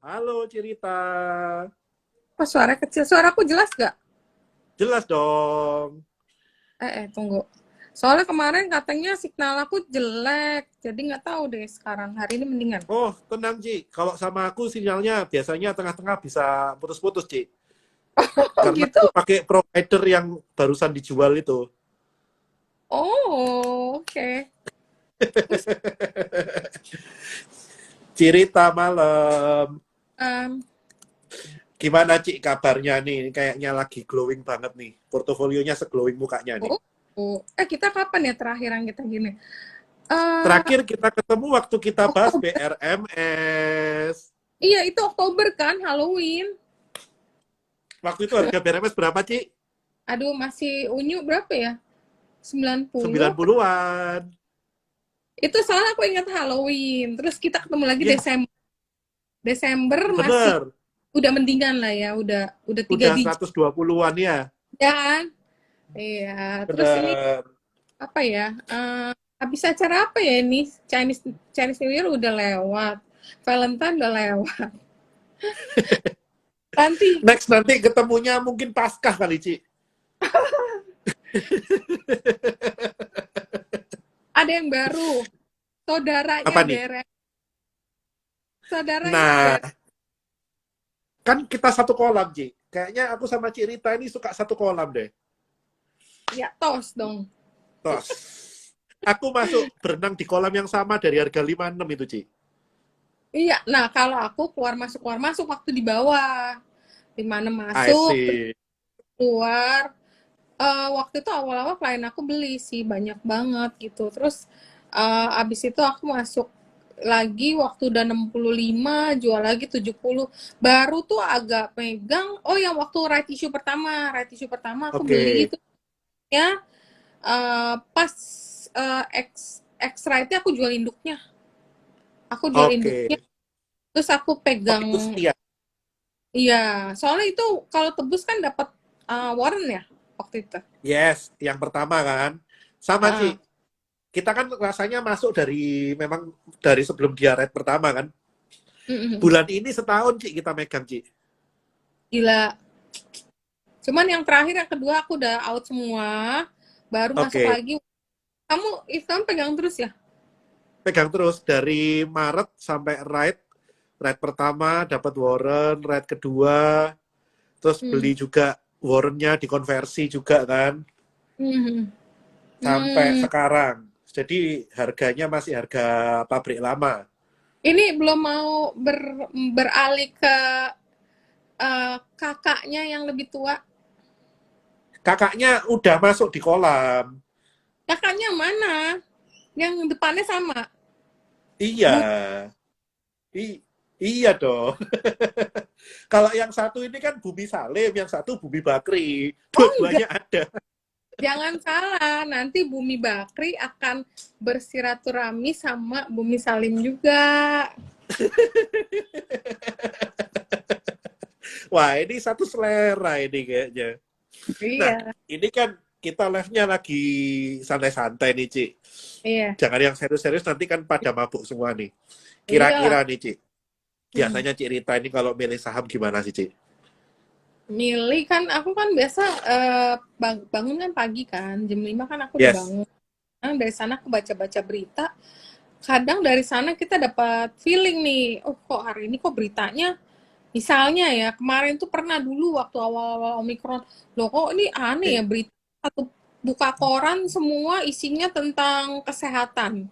Halo Cirita. Oh, suara kecil. Suaraku jelas gak? Jelas dong. Tunggu. Soalnya kemarin katanya signal aku jelek, jadi nggak tahu deh sekarang. Hari ini mendingan. Oh, tenang Ci. Kalau sama aku sinyalnya biasanya tengah-tengah bisa putus-putus, Ci. Oh Karena gitu? aku pakai provider yang barusan dijual itu. Oh, oke. Terus, Cirita malam. em, Gimana Ci kabarnya nih? Kayaknya lagi glowing banget nih. Portofolionya seglowing mukanya nih. oh, kita kapan ya terakhir yang kita gini? Eh, Terakhir kita ketemu waktu kita bahas Oktober. BRMS. Iya, itu Oktober kan, Halloween. Waktu itu harga BRMS berapa, Ci? Aduh, masih unyu berapa ya? 90 apa? 90-an. Itu soalnya aku ingat Halloween. Terus kita ketemu lagi Iya, Desember. Desember masih bener. udah mendingan lah ya, udah tiga Udah digit 120-an ya. kan. Iya, terus ini Bener. apa ya? Habis acara apa ya ini? Chinese Chinese New Year udah lewat, Valentine udah lewat. Nanti Next nanti ketemunya mungkin Paskah kali, Ci. ada yang baru, saudaranya Apa nih? Deren, saudaranya Nah, Deren. kan kita satu kolam, Ci. Kayaknya aku sama Ci Rita ini suka satu kolam deh. Ya tos dong. Tos. Aku masuk berenang di kolam yang sama dari harga 56 itu, Ci. Iya, nah kalau aku keluar masuk waktu di bawah, di mana I masuk terus see. keluar. Waktu itu awal-awal klien aku beli sih banyak banget gitu. Terus abis itu aku masuk lagi waktu udah 65 jual lagi 70. Baru tuh agak pegang. Oh, yang waktu right issue pertama aku beli Oke. itu ya, pas X right aku jual induknya. Aku jual Oke. induknya terus aku Oh, pegang. itu setia. Iya, soalnya itu kalau tebus kan dapat warren ya waktu itu. Yes, yang pertama kan. Sama, Ah, Ci. Kita kan rasanya masuk dari memang dari sebelum dia red pertama kan. mm, mm, mm. Bulan ini setahun, Ci, kita megang, Ci. Gila. Cuman yang terakhir yang kedua aku udah out semua, baru masuk Oke. lagi. Kamu pegang terus ya? Pegang terus dari Maret sampai ride pertama dapat warren, ride kedua, terus Hmm. beli juga warrennya dikonversi juga kan, Hmm. sampai Hmm. sekarang. Jadi harganya masih harga pabrik lama. Ini belum mau beralih ke kakaknya yang lebih tua. Kakaknya udah masuk di kolam. Kakaknya mana? Yang depannya sama. Iya, Bu, I- iya dong. Kalau yang satu ini kan Bumi Salim, yang satu Bumi Bakri. oh enggak, Dua-duanya ada. jangan salah. Nanti Bumi Bakri akan bersiraturahmi sama Bumi Salim juga. Wah, ini satu selera ini kayaknya. Nah, Iya, ini kan kita live-nya lagi santai-santai nih, Ci. iya, Jangan yang serius-serius, nanti kan pada mabuk semua nih. iyalah. Kira-kira nih, Ci. Hmm. Biasanya Ci Rita ini kalau milih saham gimana sih, Ci? Milih kan aku kan biasa bangun kan pagi kan, jam 5 kan aku udah Yes. bangun. Nah, dari sana aku baca-baca berita. Kadang dari sana kita dapat feeling nih, oh kok hari ini kok beritanya misalnya ya, kemarin tuh pernah dulu waktu awal-awal Omikron, loh kok ini aneh ya Oke. berita satu buka koran semua isinya tentang kesehatan,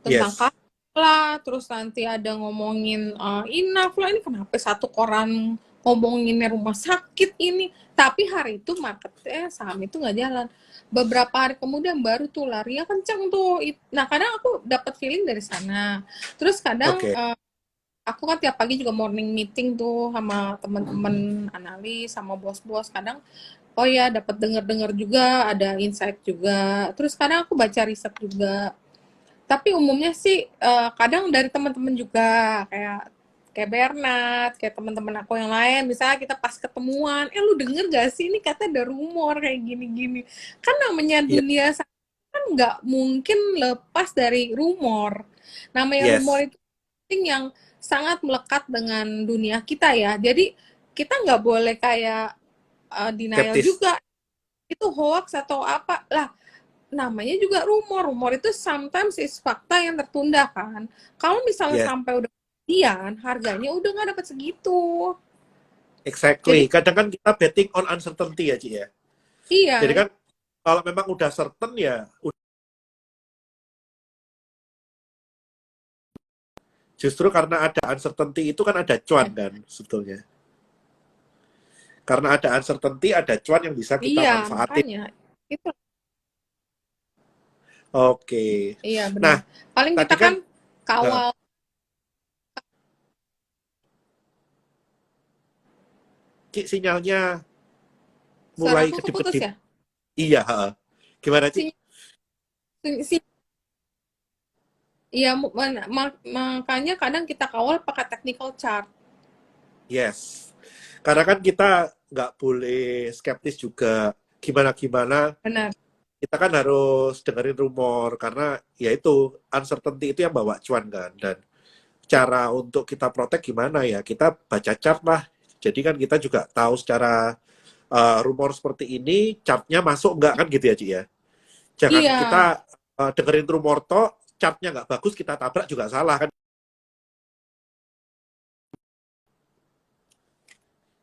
tentang Yes. kasus lah, terus nanti ada ngomongin inaf lah, ini kenapa satu koran ngomonginnya rumah sakit ini, tapi hari itu marketnya saham itu nggak jalan. Beberapa hari kemudian baru tuh larinya kenceng tuh. Nah kadang aku dapat feeling dari sana. Terus kadang Oke. aku kan tiap pagi juga morning meeting tuh sama teman-teman analis, sama bos-bos. Kadang, oh ya dapat denger-denger juga, ada insight juga. Terus kadang aku baca riset juga. Tapi umumnya sih kadang dari teman-teman juga kayak kayak Bernard, kayak teman-teman aku yang lain. Misalnya kita pas ketemuan, lu denger gak sih ini katanya ada rumor kayak gini-gini. Kan namanya Iya. dunia kan nggak mungkin lepas dari rumor. Namanya rumor Yes. itu penting yang sangat melekat dengan dunia kita ya. Jadi kita nggak boleh kayak denial Skeptis. juga itu hoax atau apa lah, namanya juga rumor itu sometimes is fakta yang tertunda kan. Kalau misalnya Yes, sampai udah kejadian harganya udah nggak dapat segitu. exactly. Jadi Kadang kan kita betting on uncertainty ya, Ci ya. Jadi iya kan kalau memang udah certain ya, justru karena ada uncertainty itu kan ada cuan kan sebetulnya. Karena ada uncertainty, ada cuan yang bisa kita iya manfaatin. makanya itu Oke. iya Nah, benar. Paling tadi kita kan kan kawal. Ci, sinyalnya mulai Suaraku keputus kedip-kedip. ya? Iya, heeh. Gimana, Ci? Si, iya, makanya kadang kita kawal pakai technical chart. Yes. Karena kan kita nggak boleh skeptis juga. Gimana-gimana, Benar. kita kan harus dengerin rumor. Karena ya itu, uncertainty itu yang bawa cuan kan. Dan cara untuk kita protect gimana ya? Kita baca chart lah. Jadi kan kita juga tahu secara rumor seperti ini, chartnya masuk nggak kan gitu ya, Ci ya? Jangan Iya, kita dengerin rumor toh, chartnya nggak bagus, kita tabrak juga salah kan.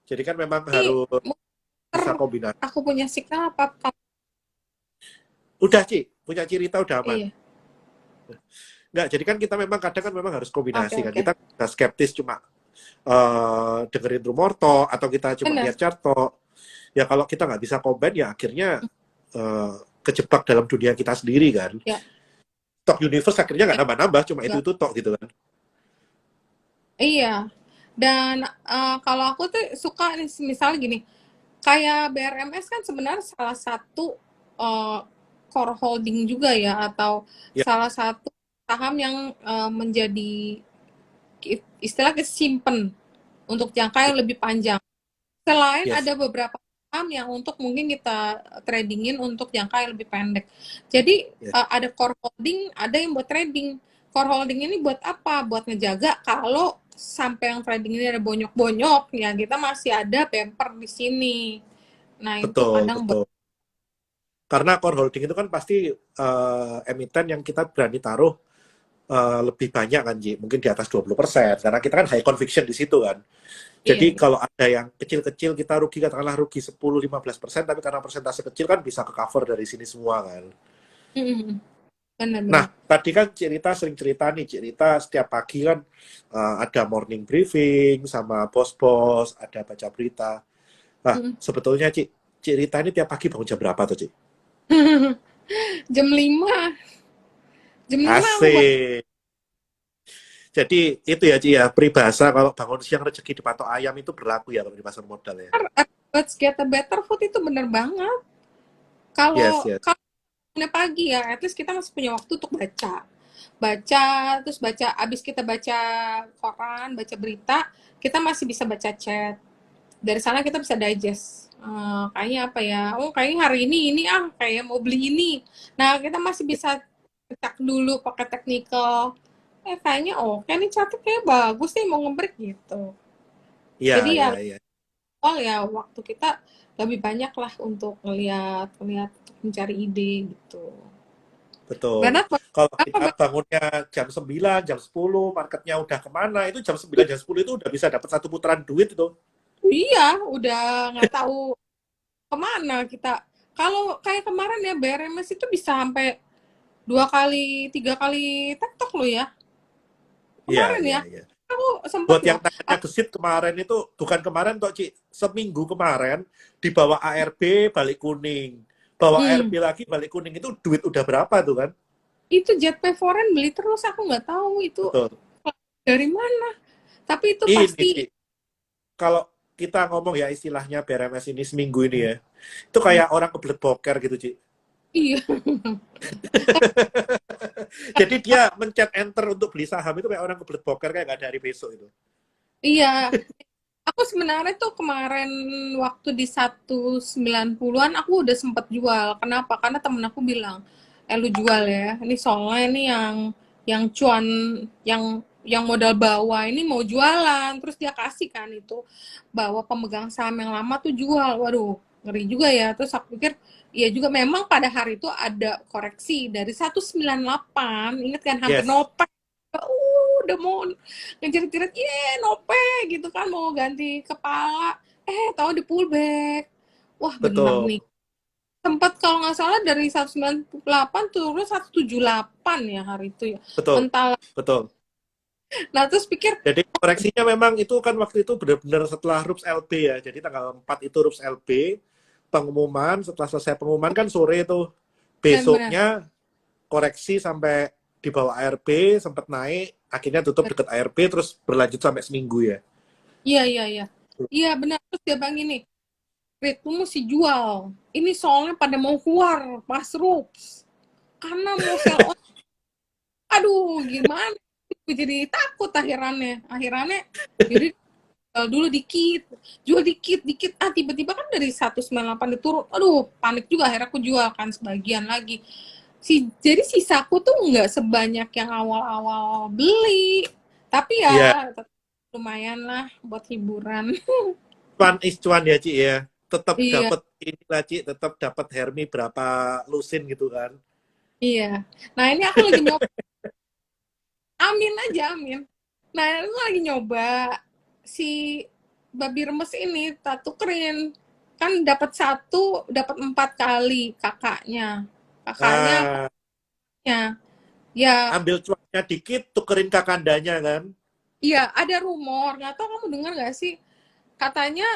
Jadi kan memang ini harus muter. bisa kombinasi. Aku punya signal apa? Udah, Ci, punya cerita udah aman. Iya, Nggak, jadi kan kita memang kadang kan memang harus oke kombinasi kan. oke. Kita nggak skeptis cuma dengerin rumor toh, atau kita cuma Benar. lihat chart toh. Ya kalau kita nggak bisa combine ya akhirnya eh, kejebak dalam dunia kita sendiri kan. Ya, Stock universe akhirnya nggak ya, nambah-nambah, cuma enggak. itu tok gitu kan. Iya. Dan kalau aku tuh suka nih, misalnya gini, kayak BRMS kan sebenarnya salah satu eh, core holding juga ya, atau Ya, salah satu saham yang menjadi istilahnya simpen untuk jangka ya, yang lebih panjang. Selain yes, ada beberapa saham yang untuk mungkin kita tradingin untuk jangka yang lebih pendek. Jadi yes. ada core holding, ada yang buat trading. Core holding ini buat apa? Buat ngejaga kalau sampai yang trading ini ada bonyok-bonyok, ya kita masih ada bumper di sini. Nah, itu Betul, kadang buat betul. Karena core holding itu kan pasti emiten yang kita berani taruh lebih banyak kan, Ji. Mungkin di atas 20%. Karena kita kan high conviction di situ kan. iya, Jadi kalau ada yang kecil-kecil kita rugi, katakanlah rugi 10-15%, tapi karena persentase kecil kan bisa ke cover dari sini semua kan. Nah, benar-benar. tadi kan cerita sering cerita nih, cerita setiap pagi kan ada morning briefing sama bos-bos, ada baca berita. Nah, sebetulnya cerita ini tiap pagi bangun jam berapa tuh, Ci? Jam 5, jam 5 aku buat Asik. Jadi itu ya, Ci ya, peribahasa kalau bangun siang rezeki dipatok ayam itu berlaku ya kalau di pasar modal ya. let's get a better food itu bener banget. Yes, Kalau yes. kalau pagi ya, at least kita masih punya waktu untuk baca. Baca, terus baca, abis kita baca koran, baca berita, kita masih bisa baca chat. Dari sana kita bisa digest. Kayaknya apa ya? Oh, kayaknya hari ini kayak mau beli ini. Nah, kita masih bisa cek dulu pakai technical. Kayaknya oke nih catnya kayak bagus nih mau ngebreak gitu. Iya, Jadi ya iya, iya. ya waktu kita lebih banyak lah untuk ngeliat untuk mencari ide gitu. Betul. Benar, Kalau apa kita bangunnya jam 9, jam 10, marketnya udah kemana, itu jam 9, jam 10 itu udah bisa dapat satu putaran duit itu. iya, udah nggak tahu kemana kita. Kalau kayak kemarin ya BRMS itu bisa sampai 2 kali, 3 kali tektok loh ya. Iya, Kemarin iya, ya, iya. aku sempet Buat loh. yang tanya gesit kemarin itu, bukan kemarin toh, Ci. Seminggu kemarin, di bawah ARB balik kuning. Bawah ARB Hmm, lagi balik kuning itu duit udah berapa tuh kan? itu JP Foreign beli terus, aku nggak tahu itu Betul. dari mana. Tapi itu Ini, pasti Ci. Kalau kita ngomong ya istilahnya BRMS ini seminggu ini ya, itu kayak orang kebelet boker gitu, Ci. iya. Jadi dia mencet enter untuk beli saham itu kayak orang kebelet boker, kayak nggak ada hari besok itu. Iya, aku sebenarnya tuh kemarin waktu di 190-an aku udah sempet jual. Kenapa? Karena temen aku bilang, lu jual ya. Ini soalnya ini yang cuan, yang yang modal bawah ini mau jualan, terus dia kasih kan itu bahwa pemegang saham yang lama tuh jual. Waduh, ngeri juga ya. Terus aku pikir, iya juga memang pada hari itu ada koreksi dari 198, ingat kan hampir Yes, nope. Udah mau ngejerit-jerit, nope gitu kan mau ganti kepala. Tahu di pullback. Wah, bener betul, nih. Sempat kalau nggak salah dari 198 turun 178 ya hari itu ya. betul, Mental. betul. Nah, terus pikir, Jadi koreksinya memang itu kan waktu itu benar-benar setelah RUPS LB ya. Jadi tanggal 4 itu RUPS LB, pengumuman, setelah selesai pengumuman kan sore itu. benar-benar. Besoknya koreksi sampai di bawah ARB, sempat naik, akhirnya tutup dekat ARB, terus berlanjut sampai seminggu ya. Iya, iya, iya. Iya, benar. Terus dia bilang gini, Rit, lu mesti jual. Ini soalnya pada mau keluar pas RUPS. Karena mau sell on. Aduh, gimana? Gue jadi takut akhirannya. Akhirannya, jadi jual dulu dikit. Jual dikit. Tiba-tiba kan dari 198 diturun. Aduh, panik juga. Akhirnya aku jual kan sebagian lagi. Jadi sisaku tuh nggak sebanyak yang awal-awal beli. Tapi Iya, ya, lumayan lah buat hiburan. cuan is cuan ya, Ci ya. Tetap Iya, dapat inilah, Ci, tetap dapat Hermi berapa lusin gitu kan. iya. Nah, ini aku lagi nyoba. Amin aja, amin. Nah, aku lagi nyoba si babi remes ini tak tukerin. Kan dapat satu, dapat 4 kali kakaknya. Kakaknya, Ah, ya, ambil cuannya dikit, tukerin kakandanya kan. iya ada rumor. Nggak tahu kamu dengar nggak sih? Katanya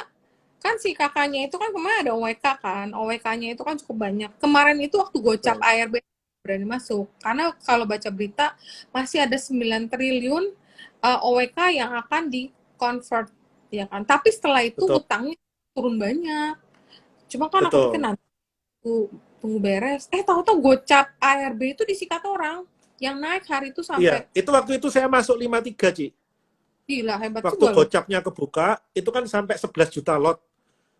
kan si kakaknya itu kan kemarin ada OWK kan. OWK-nya itu kan cukup banyak. Kemarin itu waktu gocap Betul. ARB berani masuk. Karena kalau baca berita masih ada 9 triliun OWK yang akan di-convert ya kan. Tapi setelah itu Betul, hutangnya turun banyak. Cuma kan aku pikir betul. nanti tunggu beres. Tahu-tahu gocap ARB itu disikat orang. Yang naik hari itu Iya, sampai itu waktu itu saya masuk 53, Ci. gila hebat Waktu juga loh. gocapnya kebuka, itu kan sampai 11 juta lot.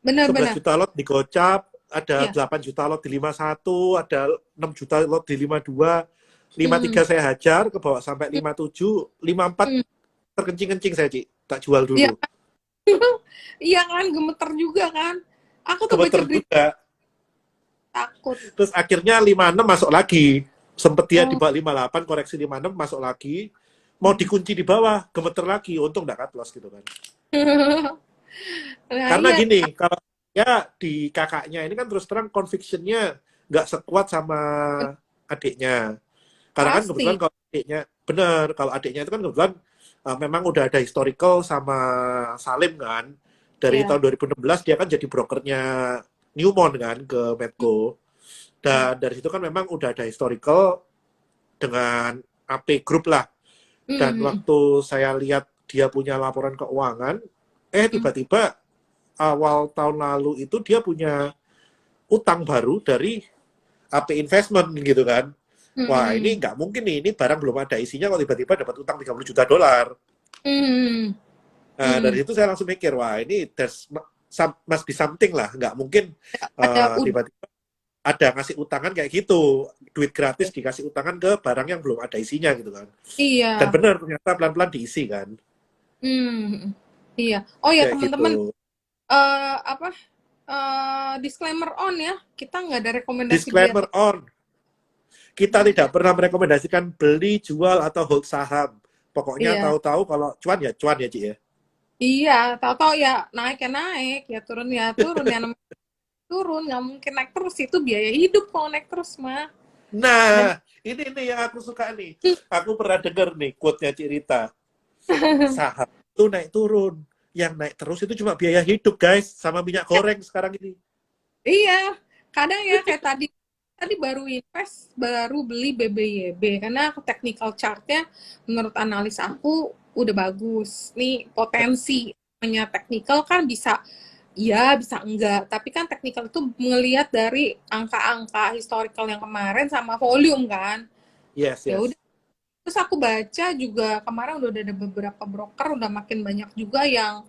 11 Benar-benar. juta lot digocap, ada Iya. 8 juta lot di 51, ada 6 juta lot di 52. Hmm. 53 saya hajar, ke bawah sampai 57, 54 Hmm. terkencing-kencing saya, Ci. Tak jual Iya. dulu. Iya kan, gemeter juga kan. Aku tuh baca Kebeter berita juga. takut. Terus akhirnya 56 masuk lagi. Sempet dia di Oh. bawah 58, koreksi 56, masuk lagi. Mau dikunci di bawah, gemeter lagi. Untung nggak cut loss gitu kan. Nah Karena iya gini, kalau ya di kakaknya ini kan terus terang conviction-nya nggak sekuat sama adiknya. Karena kan kebetulan pasti. kalau adiknya, bener, kalau adiknya itu kan kebetulan memang udah ada historical sama Salim kan. Dari Iya. tahun 2016 dia kan jadi brokernya Newmont kan ke Medco. Iya. Dan dari situ kan memang udah ada historical dengan AP Group lah. Dan Hmm. waktu saya lihat dia punya laporan keuangan, Hmm. tiba-tiba awal tahun lalu itu dia punya utang baru dari AP Investment gitu kan. Wah, ini Hmm. nggak mungkin nih, ini barang belum ada isinya kok tiba-tiba dapat utang 30 juta dolar. Hmm. Nah, Hmm. dari situ saya langsung mikir, wah ini must be something lah. Nggak mungkin Ada tiba-tiba ada ngasih utangan kayak gitu. Duit gratis dikasih utangan ke barang yang belum ada isinya gitu kan. Dan iya. benar, ternyata pelan-pelan diisi kan. Hmm. Iya. Oh ya Kayak gitu. teman-teman, apa? Disclaimer on ya. Kita nggak ada rekomendasi beli atau Disclaimer on, kita tidak enggak. pernah merekomendasikan beli, jual, atau hold saham. Pokoknya Iya. tahu-tahu kalau cuan ya, Ci ya. Iya, tahu-tahu ya naik, ya turun, ya namanya turun, nggak mungkin naik terus itu biaya hidup kalau naik terus mah. Dan Nah, ini nih yang aku suka nih. Aku pernah denger nih quote-nya Ci Rita. Saham itu naik turun. Yang naik terus itu cuma biaya hidup, guys. Sama minyak goreng sekarang ini. iya, kadang ya kayak tadi tadi baru invest, baru beli BBYB karena technical chart-nya menurut analis aku udah bagus. Nih potensi namanya technical kan bisa iya, bisa enggak. Tapi kan technical itu ngelihat dari angka-angka historical yang kemarin sama volume kan. Yes, Ya yes. udah. Terus aku baca juga kemarin udah ada beberapa broker udah makin banyak juga yang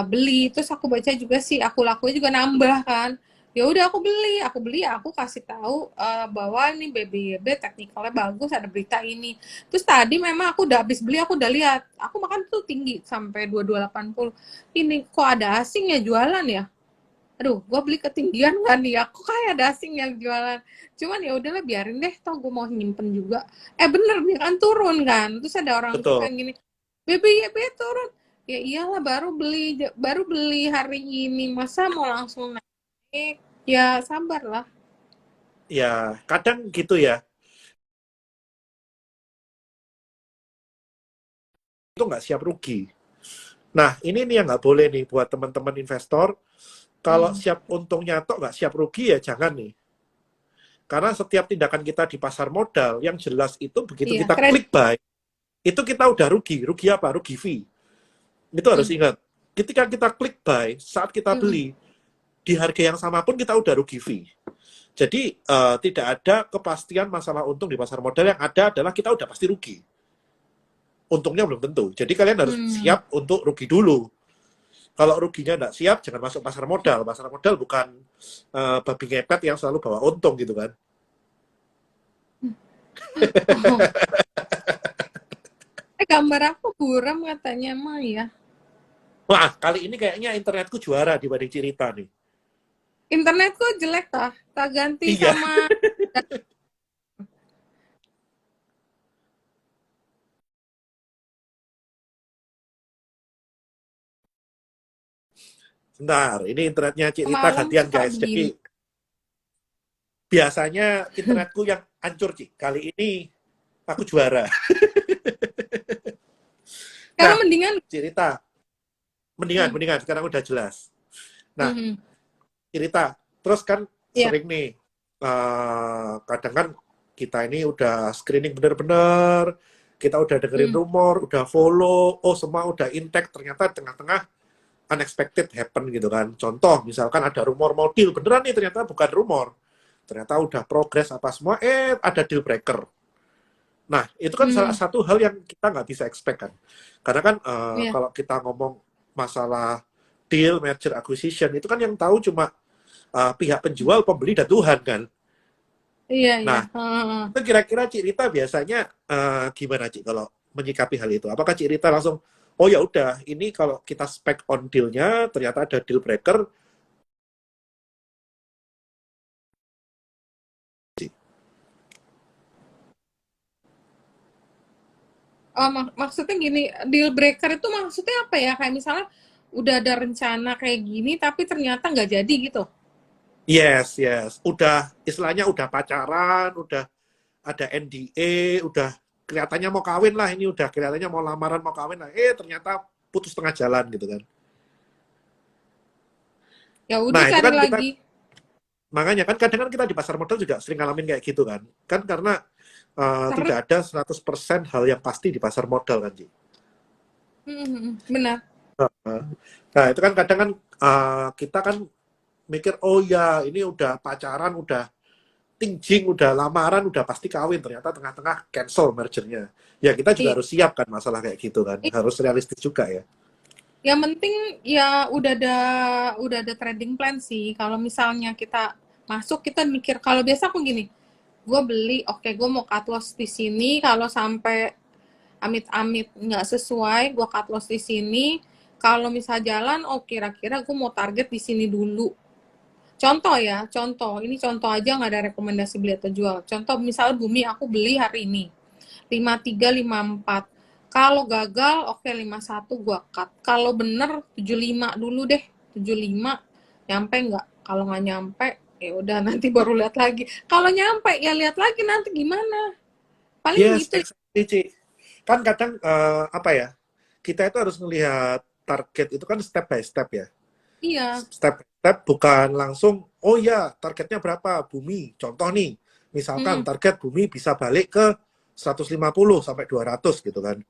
beli. Terus aku baca juga sih aku lakuin juga nambah kan. Ya udah aku beli ya aku kasih tahu bahwa ini BBYB teknikalnya bagus, ada berita ini. Terus tadi memang aku udah habis beli, aku udah lihat, aku makan tuh tinggi sampai 2280. Ini kok ada asing ya jualan ya? Aduh, gue beli ketinggian kan nih, aku kayak ada asing yang jualan. Cuman ya udahlah biarin deh, toh gue mau nyimpen juga. Bener dia kan turun kan. Terus ada orang tuh Betul. yang gini, BBYB turun. Ya iyalah baru beli hari ini, masa mau langsung naik? Ya sabar lah. Ya, kadang gitu ya. Itu nggak siap rugi. Nah, ini nih yang nggak boleh nih buat teman-teman investor. Kalau Hmm. siap untung nyatok nggak siap rugi ya jangan nih. Karena setiap tindakan kita di pasar modal yang jelas itu begitu Iya, kita keren. klik buy, itu kita udah rugi. Rugi apa? Rugi fee. Itu harus Hmm. ingat. Ketika kita klik buy, saat kita Hmm. beli, di harga yang sama pun kita udah rugi fee. Jadi tidak ada kepastian masalah untung di pasar modal, yang ada adalah kita udah pasti rugi. Untungnya belum tentu. Jadi kalian harus Hmm. siap untuk rugi dulu. Kalau ruginya nggak siap, jangan masuk pasar modal. Pasar modal bukan babi ngepet yang selalu bawa untung gitu kan. Oh. Gambar aku buram katanya mah ya. Wah, kali ini kayaknya internetku juara dibanding cerita nih. Internetku jelek tah. Tak ganti Iya, sama. sebentar. Ini internetnya cerita Malam gantian suka guys. Jadi begini. biasanya internetku yang hancur, Ci. Kali ini aku juara. Sekarang Nah, mendingan. cerita. Mendingan, Hmm. mendingan. Sekarang udah jelas. Nah, Hmm. cerita. Terus kan Ya. sering nih, kadang kan kita ini udah screening bener-bener, kita udah dengerin Hmm. rumor, udah follow, oh semua udah intact, ternyata tengah-tengah unexpected happen gitu kan. Contoh, misalkan ada rumor mau deal, beneran nih ternyata bukan rumor. Ternyata udah progres apa semua, ada deal breaker. Nah, itu kan salah Hmm. satu hal yang kita nggak bisa expect kan. Karena kan Ya. kalau kita ngomong masalah deal, merger, acquisition, itu kan yang tahu cuma pihak penjual, pembeli, dan Tuhan kan. Iya, iya. Nah, Heeh. itu kira-kira Cik Rita biasanya gimana Cik kalau menyikapi hal itu? Apakah Cik Rita langsung, oh ya udah, ini kalau kita spek on deal-nya, ternyata ada deal breaker, Oh, maksudnya gini, deal breaker itu maksudnya apa ya? Kayak misalnya udah ada rencana kayak gini, tapi ternyata nggak jadi gitu. yes, yes, udah istilahnya udah pacaran, udah ada NDA, udah kelihatannya mau kawin lah, ini udah kelihatannya mau lamaran, mau kawin lah, ternyata putus tengah jalan gitu kan. Ya udah Nah, itu cari kan kita, lagi. makanya kan kadang kan kita di pasar modal juga sering ngalamin kayak gitu kan. Kan karena Sering. tidak ada 100% hal yang pasti di pasar modal kan, Ji. Benar. Nah, itu kan kadang kan kita kan mikir, oh ya ini udah pacaran, udah tingjing, udah lamaran, udah pasti kawin. Ternyata tengah-tengah cancel mergernya. Ya kita juga Iya. harus siap kan masalah kayak gitu kan. Harus realistis juga ya. Yang penting ya udah ada trading plan sih. Kalau misalnya kita masuk, kita mikir, kalau biasa aku gini, gue beli, oke, gue mau cut loss di sini. Kalau sampai amit-amit nggak sesuai, gue cut loss di sini. Kalau misal jalan, oh kira-kira gue mau target di sini dulu. Contoh ya, contoh. Ini contoh aja, nggak ada rekomendasi beli atau jual. Contoh misalnya Bumi, aku beli hari ini. 5354. Kalau gagal, oke 51 gua cut. Kalau bener 75 dulu deh. 75 nyampe nggak? Kalau nggak nyampe, ya udah nanti baru lihat lagi. Kalau nyampe, ya lihat lagi nanti gimana. Paling Yes, gitu. exactly, Ci. Kan kadang apa ya? Kita itu harus melihat target itu kan step by step ya. Iya. Step by step bukan langsung, oh ya targetnya berapa bumi. Contoh nih, misalkan Hmm, target bumi bisa balik ke 150 sampai 200 gitu kan.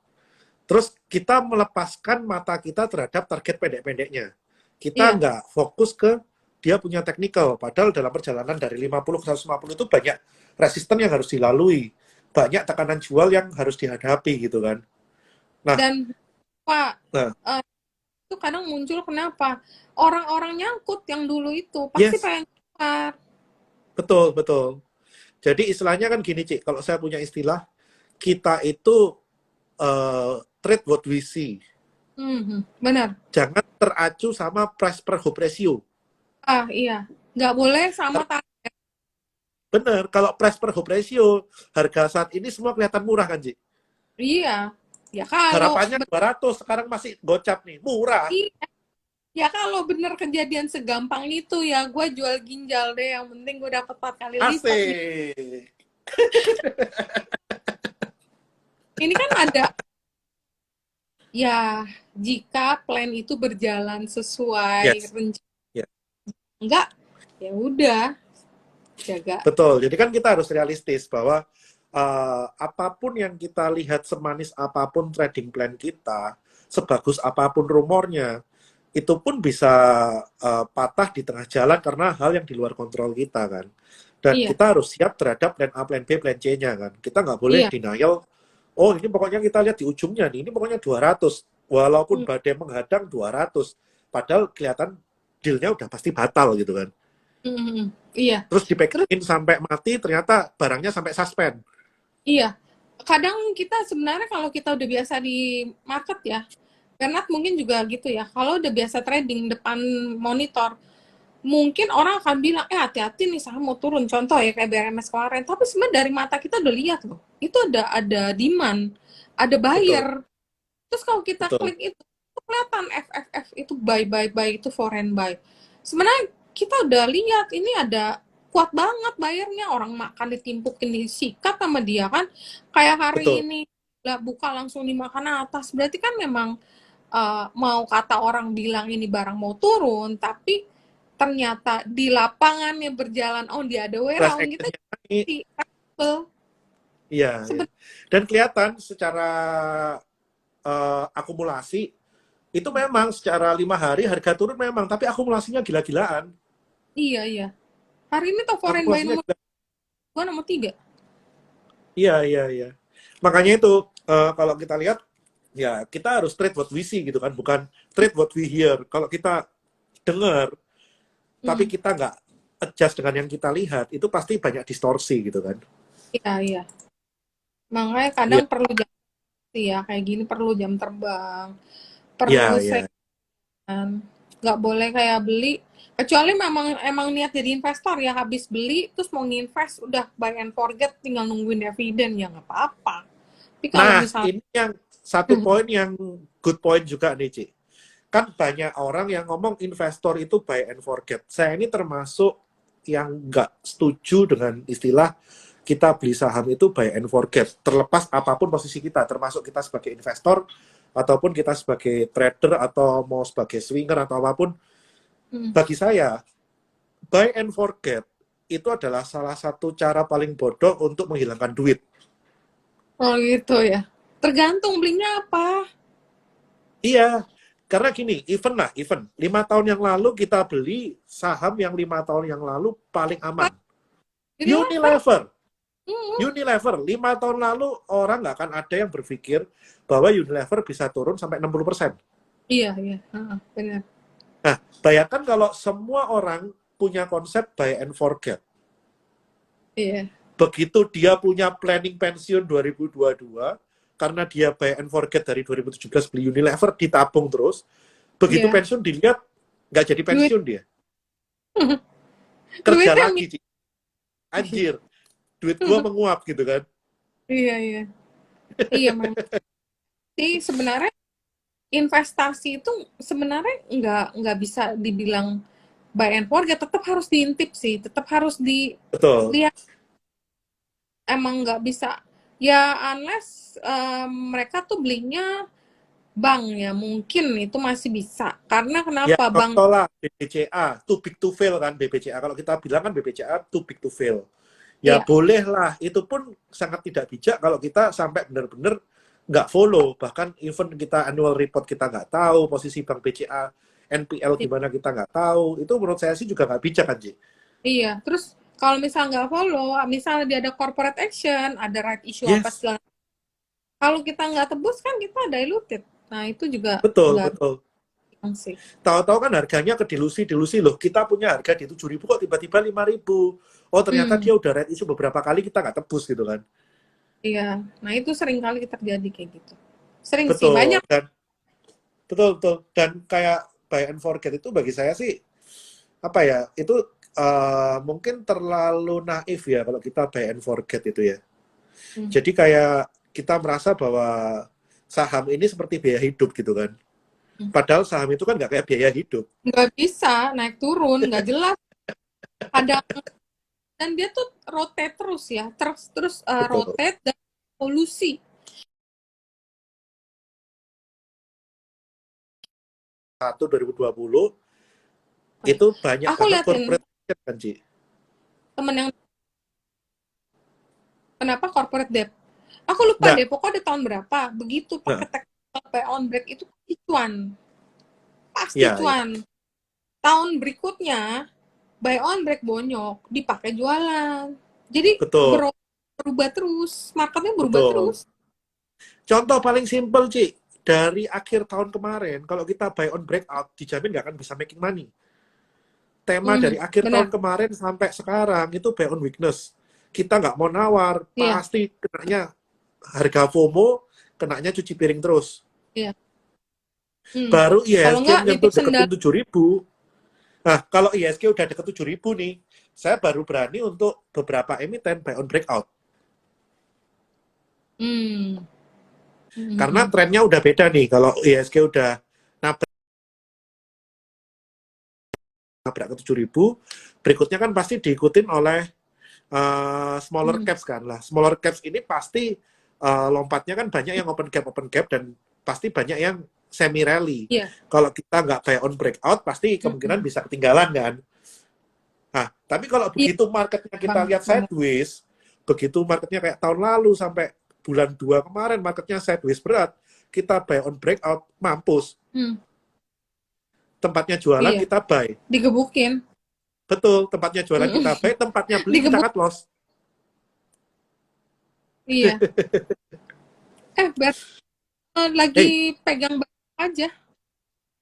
Terus kita melepaskan mata kita terhadap target pendek-pendeknya. Kita iya. nggak fokus ke dia punya technical. Padahal dalam perjalanan dari 50 ke 150 itu banyak resisten yang harus dilalui. Banyak tekanan jual yang harus dihadapi gitu kan. Nah, Dan Pak, nah, itu kadang muncul kenapa? Orang-orang nyangkut yang dulu itu pasti yes, pengen. keluar. Betul, betul. Jadi istilahnya kan gini, Cik, kalau saya punya istilah, kita itu trade what we see. Benar. Jangan teracu sama price per hoop ratio. Ah, iya. Nggak boleh sama target. Bener, kalau price per hoop ratio, harga saat ini semua kelihatan murah kan, Cik? Iya. Ya kalau Harapannya 200, sekarang masih gocap nih, murah. iya. Ya kalau bener kejadian segampang itu ya gue jual ginjal deh. Yang penting gue dapat 4 kali lipat nih. Asik. Ini kan ada ya jika plan itu berjalan sesuai Yes. rencana. Ya, Enggak, ya udah jaga. betul. Jadi kan kita harus realistis bahwa apapun yang kita lihat, semanis apapun trading plan kita, sebagus apapun rumornya, itu pun bisa patah di tengah jalan karena hal yang di luar kontrol kita kan. Dan Iya, kita harus siap terhadap plan A, plan B, plan C-nya kan. Kita nggak boleh iya. denial, oh ini pokoknya kita lihat di ujungnya nih, ini pokoknya 200. Walaupun Hmm, badai menghadang 200. Padahal kelihatan deal-nya udah pasti batal gitu kan. hmm, hmm. Iya. Terus Terus dipakingin sampai mati, ternyata barangnya sampai suspend. iya. Kadang kita sebenarnya kalau kita udah biasa di market ya, Bernard mungkin juga gitu ya. Kalau udah biasa trading depan monitor, mungkin orang akan bilang, hati-hati nih saham mau turun. Contoh ya kayak BRMS kemarin. Tapi sebenarnya dari mata kita udah lihat loh. Itu ada demand, ada Betul, buyer. Terus kalau kita betul. klik itu kelihatan FFF itu buy itu foreign buy. Sebenarnya kita udah lihat ini ada kuat banget bayarnya, orang makan ditimpukin disikat sama dia kan, kayak hari Betul. ini lah buka langsung dimakan atas, berarti kan memang mau kata orang bilang ini barang mau turun, tapi ternyata di lapangannya berjalan, oh dia ada Price warehouse, kita action-nya naik. jadi Iya, iya. sebenarnya. Dan kelihatan secara akumulasi, itu memang secara 5 hari harga turun memang, tapi akumulasinya gila-gilaan. Iya, iya, hari ini tuh foreign buy Akumulasinya nomor gila. 2 nomor 3. Iya, iya, iya. Makanya itu, kalau kita lihat, ya kita harus trade what we see gitu kan, bukan trade what we hear. Kalau kita dengar, tapi Hmm. kita nggak adjust dengan yang kita lihat, itu pasti banyak distorsi gitu kan. Iya, iya. Makanya kadang Iya, perlu jam sih ya, kayak gini perlu jam terbang, iya, perlu iya. second. Nggak boleh kayak beli, kecuali memang emang niat jadi investor ya, habis beli terus mau nginvest udah buy and forget tinggal nungguin dividen ya nggak apa-apa. Tapi kalau Nah, misalnya ini yang satu poin yang good point juga nih, Ci. Kan banyak orang yang ngomong investor itu buy and forget. Saya ini termasuk yang nggak setuju dengan istilah kita beli saham itu buy and forget. Terlepas apapun posisi kita, termasuk kita sebagai investor, ataupun kita sebagai trader, atau mau sebagai swinger, atau apapun. hmm. Bagi saya, buy and forget itu adalah salah satu cara paling bodoh untuk menghilangkan duit. Oh gitu ya, tergantung belinya apa. Iya, karena gini, even 5 tahun yang lalu kita beli saham yang 5 tahun yang lalu paling aman. Jadi lever. Unilever. Hmm. Unilever, 5 tahun lalu orang nggak akan ada yang berpikir bahwa Unilever bisa turun sampai 60%. Iya, iya. Benar. Nah, bayangkan kalau semua orang punya konsep buy and forget. Iya, Begitu dia punya planning pensiun 2022, karena dia buy and forget dari 2017 beli Unilever, ditabung terus, begitu iya. pensiun dilihat, nggak jadi Duit, pensiun dia. Kerja duitnya lagi, Ci. Anjir, duit gua menguap gitu kan. iya, iya. Iya, memang sih sebenarnya investasi itu sebenarnya nggak bisa dibilang buy and forget, tetap harus diintip sih, tetap harus Betul, dilihat, emang nggak bisa ya unless mereka tuh belinya bank ya mungkin itu masih bisa, karena ya kenapa bank contoh lah BBCA, too big to fail kan BBCA. Kalau kita bilang kan BBCA too big to fail. Ya ya boleh lah, itu pun sangat tidak bijak kalau kita sampai benar-benar nggak follow. Bahkan even kita annual report kita nggak tahu, posisi Bank BCA, NPL gimana kita nggak tahu. Itu menurut saya sih juga nggak bijak kan, Ji. iya. Terus kalau misalnya nggak follow, misalnya dia ada corporate action, ada right issue apa Yes, segala, kalau kita nggak tebus kan kita diluted, nah itu juga betul, nggak betul. sih. Tahu-tahu kan harganya ke dilusi loh. Kita punya harga di 7.000 kok tiba-tiba 5.000. Oh ternyata Hmm, dia udah red issue beberapa kali kita nggak tebus gitu kan. iya. Nah itu sering kali terjadi kayak gitu. Sering sih, Betul banyak. dan betul dan kayak buy and forget itu bagi saya sih apa ya itu mungkin terlalu naif ya kalau kita buy and forget itu ya. Hmm. Jadi kayak kita merasa bahwa saham ini seperti biaya hidup gitu kan. Hmm. Padahal saham itu kan nggak kayak biaya hidup. Nggak bisa naik turun, nggak jelas. Kadang dan dia tuh rotate terus ya, terus terus Betul. rotate dan evolusi. 2020 Oke. itu banyak Aku banget liatin corporate kan, Ci. temen yang kenapa corporate debt. Aku lupa Nah, deh, pokoknya di tahun berapa. Begitu pakai nah, teknik buy on break itu pasti cuan. Pasti ya, ya, cuan. Tahun berikutnya buy on break bonyok, dipakai jualan. Jadi betul, berubah terus, marketnya berubah betul. terus. Contoh paling simpel, Ci. Dari akhir tahun kemarin, kalau kita buy on breakout, dijamin nggak akan bisa making money. Tema Hmm, dari akhir tahun benar. kemarin sampai sekarang itu buy on weakness. Kita nggak mau nawar, Iya, pasti kenanya harga FOMO, kenanya cuci piring terus. iya. Hmm. Baru Kalau IHSG nggak menyentuh nitip deketin sendal. 7.000. Nah, kalau IHSG udah deket 7.000 nih, saya baru berani untuk beberapa emiten buy on breakout. Hmm. Hmm. Karena Hmm. trennya udah beda nih. Kalau IHSG udah nabrak ke 7.000, berikutnya kan pasti diikutin oleh smaller Hmm. caps kan lah. Smaller caps ini pasti lompatnya kan banyak yang open gap dan pasti banyak yang semi rally. Iya. Kalau kita nggak buy on breakout, pasti kemungkinan Hmm. bisa ketinggalan kan. Nah, tapi kalau Iya, begitu marketnya kita banget lihat banget. sideways, begitu marketnya kayak tahun lalu sampai bulan 2 kemarin marketnya sideways berat, kita buy on breakout, mampus. Hmm. Tempatnya jualan Iya, kita buy. digebukin. Betul, tempatnya jualan Hmm. kita buy, tempatnya beli kita Digebuk. cut loss. Iya. Ber Hey, lagi pegang barang aja.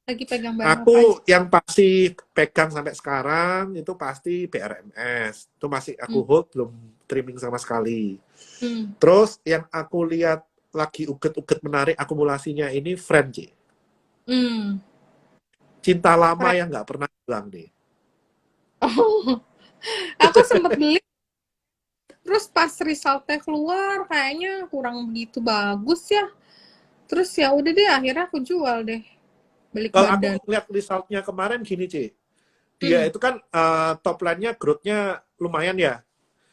Lagi pegang barang apa aja? aku yang pasti pegang sampai sekarang itu pasti BRMS. Itu masih aku Hmm. hold, belum trimming sama sekali. Hmm. Terus yang aku lihat lagi uget-uget menarik akumulasinya ini French. Hmm. Cinta lama Keren. yang nggak pernah hilang nih. Oh, aku sempet beli, terus pas resultnya keluar, kayaknya kurang begitu bagus ya. Terus ya udah deh, akhirnya aku jual deh, balik Kalau aku badan. lihat resultnya kemarin gini, Ci. Dia Hmm. itu kan top line-nya growth-nya lumayan ya.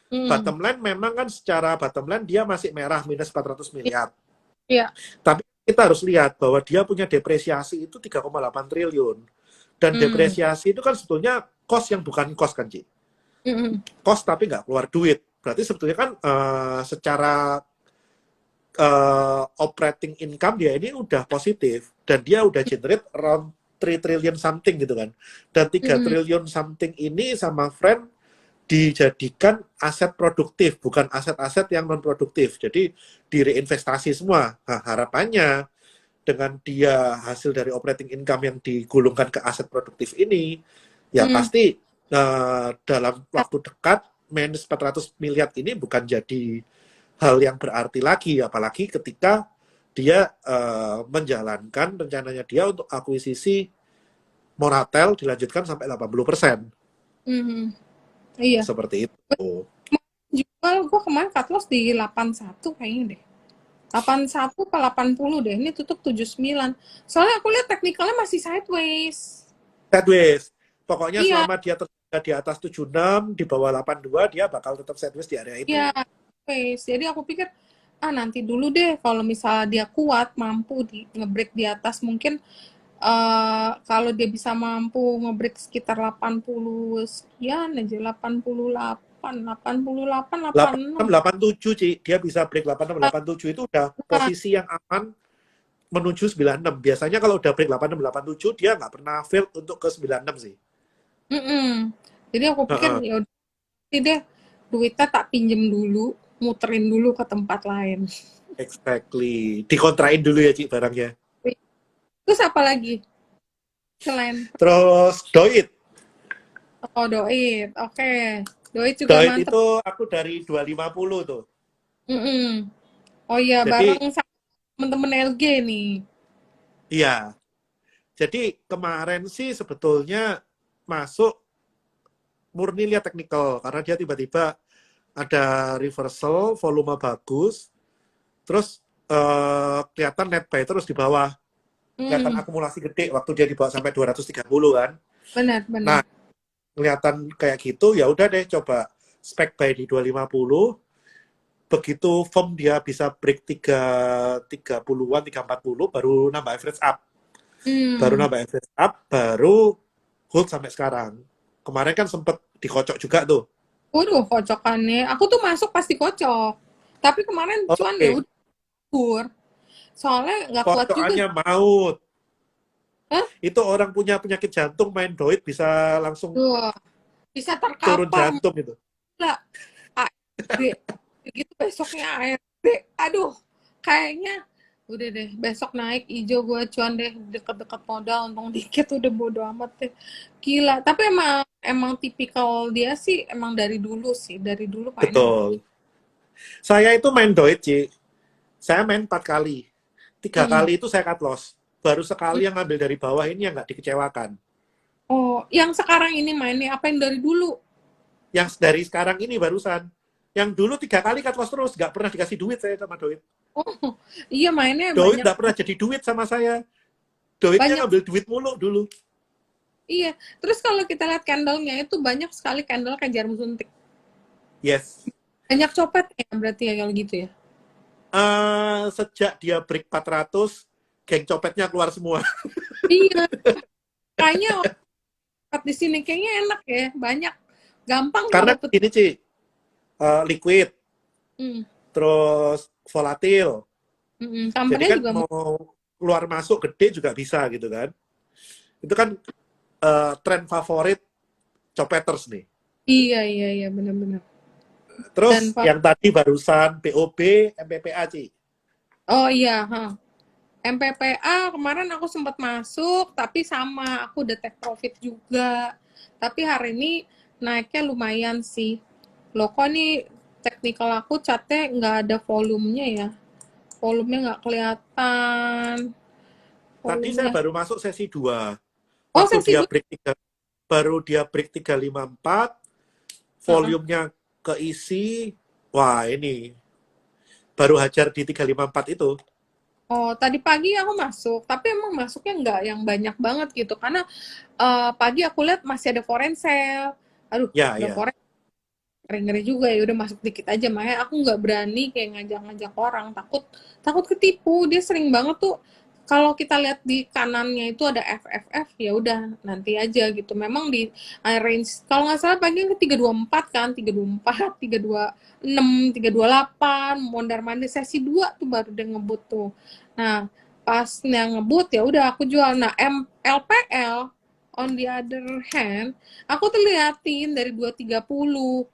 Hmm. Bottom line memang kan secara bottom line dia masih merah minus 400 miliar. Iya. Tapi kita harus lihat bahwa dia punya depresiasi itu 3,8 triliun. Dan Hmm. depresiasi itu kan sebetulnya cost yang bukan cost kan, Ci. Hmm. Cost tapi nggak keluar duit. Berarti sebetulnya kan secara operating income dia ini udah positif. Dan dia udah generate around 3 trillion something gitu kan. Dan 3 Hmm. triliun something ini sama friend dijadikan aset produktif, bukan aset-aset yang non produktif. Jadi direinvestasi semua. Nah, harapannya dengan dia hasil dari operating income yang digulungkan ke aset produktif ini, ya Hmm. pasti dalam waktu dekat minus 400 miliar ini bukan jadi hal yang berarti lagi, apalagi ketika dia menjalankan rencananya dia untuk akuisisi Moratel dilanjutkan sampai 80%. Hmm. Iya. Seperti itu. Jual gue kemarin cut loss di 81 kayaknya deh. 81 ke 80 deh. Ini tutup 79. Soalnya aku lihat teknikalnya masih sideways. Sideways. Pokoknya Iya, selama dia terjaga di atas 76, di bawah 82, dia bakal tetap sideways di area iya, itu. sideways. Jadi aku pikir, nanti dulu deh kalau misalnya dia kuat, mampu ngebreak di atas mungkin kalau dia bisa mampu ngebreak sekitar 80 sekian aja, 88, 88, 86. 86, 87, Ci. Dia bisa break 86, 87 itu udah Nah, posisi yang aman menuju 96. Biasanya kalau udah break 86, 87, dia nggak pernah fail untuk ke 96 sih. Jadi aku pikir Heeh. ya udah deh, duitnya tak pinjem dulu, muterin dulu ke tempat lain. Exactly. Dikontrain dulu ya, Ci, barangnya. Terus apa lagi? Selain Terus Doit. oh Doit, oke. Doit juga Doit mantep. itu aku dari 250 tuh. Mm-mm. Oh iya, Jadi, bareng sama temen-temen LG nih. iya. Jadi kemarin sih sebetulnya masuk murni lihat technical karena dia tiba-tiba ada reversal, volume bagus, terus kelihatan net buy terus di bawah, kelihatan Hmm, akumulasi gede waktu dia dibawa sampai 230 kan. benar-benar. Nah, kelihatan kayak gitu ya udah deh coba spec buy di 250. Begitu firm dia bisa break 330-an, 340 baru nambah average up. Baru Hmm. nambah average up, baru hold sampai sekarang. Kemarin kan sempet dikocok juga tuh. Waduh, kocokannya. Aku tuh masuk pasti kocok. Tapi kemarin cuan ya Oke, udah kur. Soalnya nggak kuat juga. kocokannya maut. Hah? Itu orang punya penyakit jantung main doit bisa langsung Duh, bisa turun terkapar. jantung itu. Gila. ARB. Gitu besoknya ARB. Aduh, kayaknya udah deh. Besok naik hijau gue cuan deh. Deket-deket modal. Untung dikit udah bodo amat deh. Gila. Tapi emang tipikal dia sih emang dari dulu sih. Dari dulu mainnya Betul. Saya itu main doit, Ci. Saya main 4 kali. Tiga mm. kali itu saya cut loss. Baru sekali yang ngambil dari bawah ini yang nggak dikecewakan. Oh, yang sekarang ini mainnya apa yang dari dulu? Yang dari sekarang ini barusan. Yang dulu 3 kali cut loss terus. Nggak pernah dikasih duit saya sama doit. Oh, iya mainnya Doit banyak nggak pernah jadi duit sama saya. Doitnya banyak ngambil duit mulu dulu. iya. Terus kalau kita lihat candlenya itu banyak sekali candle kayak jarum suntik. Yes. Banyak copet ya berarti ya kalau gitu ya. Sejak dia break 400, geng copetnya keluar semua. Iya, kayaknya copet di sini kayaknya enak ya, banyak. Gampang kok Karena dapet. gini, Ci. Liquid, Hmm, terus volatil. Jadi company kan juga mau keluar masuk gede juga bisa gitu kan. Itu kan tren favorit copeters nih. iya iya iya benar-benar. Dan Terus Pak, yang tadi barusan BOB, MPPA, Ci. oh iya, ha. MPPA kemarin aku sempat masuk, tapi sama aku udah take profit juga. Tapi hari ini naiknya lumayan sih. Loh kok nih technical aku catnya nggak ada volumenya ya? Volumenya nggak kelihatan. Tadi saya Volumenya. baru masuk sesi 2. Oh Waktu sesi dia dua. break 3, baru dia break 354, Heeh. volumenya keisi. Wah, ini baru hajar di 354 itu. Oh tadi pagi aku masuk, tapi emang masuknya nggak yang banyak banget gitu, karena pagi aku lihat masih ada foreign sale. Aduh, Ya, udah ya. foreign ngeri-ngeri juga ya udah masuk dikit aja, makanya aku nggak berani kayak ngajak-ngajak orang, takut takut ketipu. Dia sering banget tuh kalau kita lihat di kanannya itu ada FFF, ya udah nanti aja gitu. Memang di range kalau nggak salah pagi ke 324 kan, 324 326 328 mondar mandir sesi 2 tuh baru dia ngebut tuh. Nah pas yang ngebut ya udah aku jual. Nah LPL on the other hand aku tuh liatin dari 230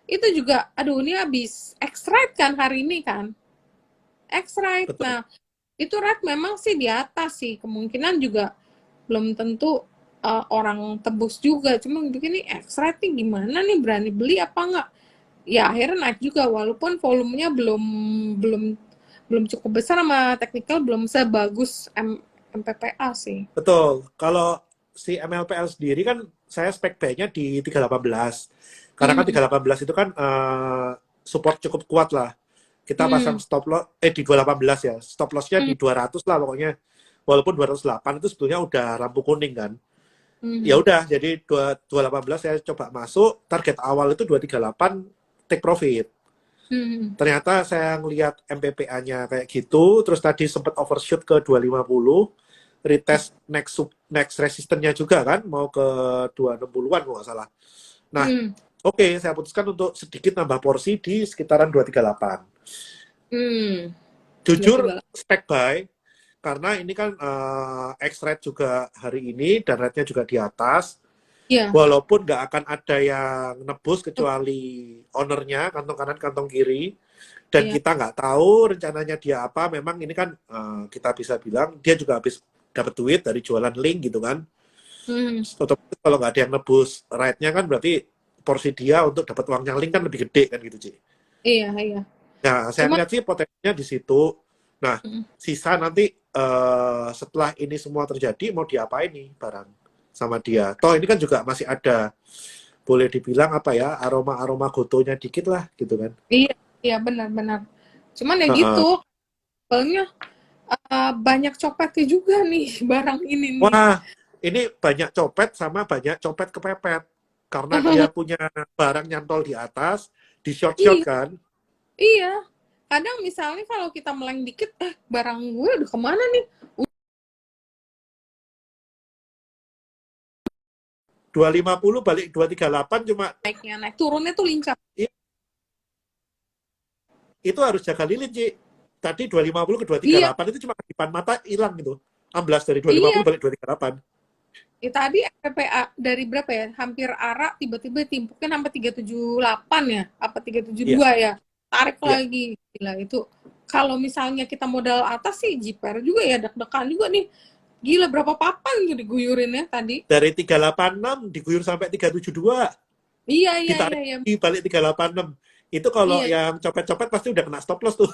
itu juga aduh ini habis X-Rite kan hari ini kan X-Rite. Betul. Nah itu rate memang sih di atas sih, kemungkinan juga belum tentu orang tebus juga, cuma begini X-Rite nih gimana nih, berani beli apa enggak, ya akhirnya naik juga walaupun volumenya belum belum belum cukup besar, sama technical belum sebagus MPPA sih. Betul. Kalau si MLPL sendiri kan saya spek buy-nya di 318. Karena kan Hmm, 318 itu kan support cukup kuat lah. Kita pasang hmm, stop loss di 218 ya. Stop loss-nya hmm, di 200 lah pokoknya. Walaupun 208 itu sebetulnya udah lampu kuning kan. Ya hmm, udah, jadi 218 saya coba masuk, target awal itu 238 take profit. hmm, Ternyata saya ngelihat MPPA-nya kayak gitu, terus tadi sempat overshoot ke 250, retest next resistance-nya juga kan, mau ke 260-an kalau nggak salah. Nah, hmm, oke, saya putuskan untuk sedikit nambah porsi di sekitaran 238. hmm, dua Jujur, tiga lah. spek buy, karena ini kan X-rate juga hari ini, dan rate-nya juga di atas. Iya, Walaupun nggak akan ada yang nebus kecuali ownernya, kantong kanan, kantong kiri. Dan iya, kita nggak tahu rencananya dia apa. Memang ini kan kita bisa bilang dia juga habis dapat duit dari jualan link gitu kan. Hmm. Otomatis kalau nggak ada yang nebus right-nya kan berarti porsi dia untuk dapat uang nyalink kan lebih gede kan gitu, Ci. Iya, iya. Nah, saya Cuma, ngeliat sih potensinya di situ. Nah, mm, sisa nanti setelah ini semua terjadi mau diapain nih barang sama dia. Toh ini kan juga masih ada boleh dibilang apa ya aroma-aroma gotonya dikit lah gitu kan. iya, iya benar-benar. Cuman ya gitu, Heeh. soalnya banyak copetnya juga nih barang ini nih. Wah, ini banyak copet sama banyak copet kepepet. Karena dia punya barang nyantol di atas, di short-short Iya, kan. iya. Kadang misalnya kalau kita meleng dikit, barang gue udah kemana nih? 250 balik 238 cuma Naiknya, naik turunnya tuh lincah. itu harus jaga lilin, Ci. Tadi 250 ke Iya, 238 itu cuma di depan mata hilang gitu. Amblas dari iya. 250 balik 238. Tadi FPA dari berapa ya? Hampir arah tiba-tiba timpukin sampai 378 ya? Apa Iya, 372 ya? Tarik iya. lagi. Gila itu. Kalau misalnya kita modal atas sih jiper juga ya, deg-degan juga nih. Gila berapa papan tuh diguyurin ya tadi. Dari 386 diguyur sampai 372. Iya, iya, iya, Ditarik iya. di balik 386. Itu kalau Iya, yang copet-copet pasti udah kena stop loss tuh.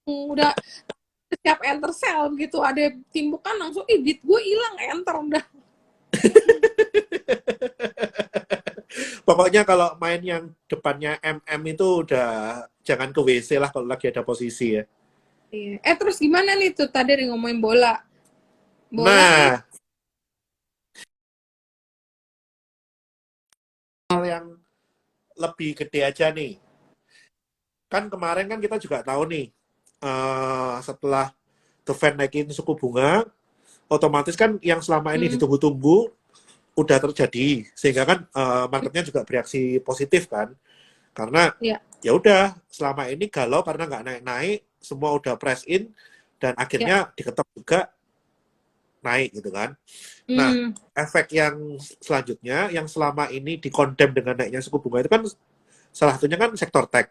udah siap enter sell gitu. Ada timbukan langsung, ih bit gue hilang, enter udah. Pokoknya kalau main yang depannya MM itu udah jangan ke WC lah kalau lagi ada posisi ya. Iya. Terus gimana nih tuh tadi ngomongin bola? Bola kan, Nah, hal yang lebih gede aja nih. Kan kemarin kan kita juga tahu nih, setelah The Fed naikin suku bunga, otomatis kan yang selama ini hmm, ditunggu-tunggu udah terjadi, sehingga kan marketnya juga bereaksi positif kan, karena ya, ya udah selama ini galau karena nggak naik-naik, semua udah press in dan ya, akhirnya diketok juga naik gitu kan. Nah, hmm, efek yang selanjutnya yang selama ini dikondem dengan naiknya suku bunga itu kan salah satunya kan sektor tech.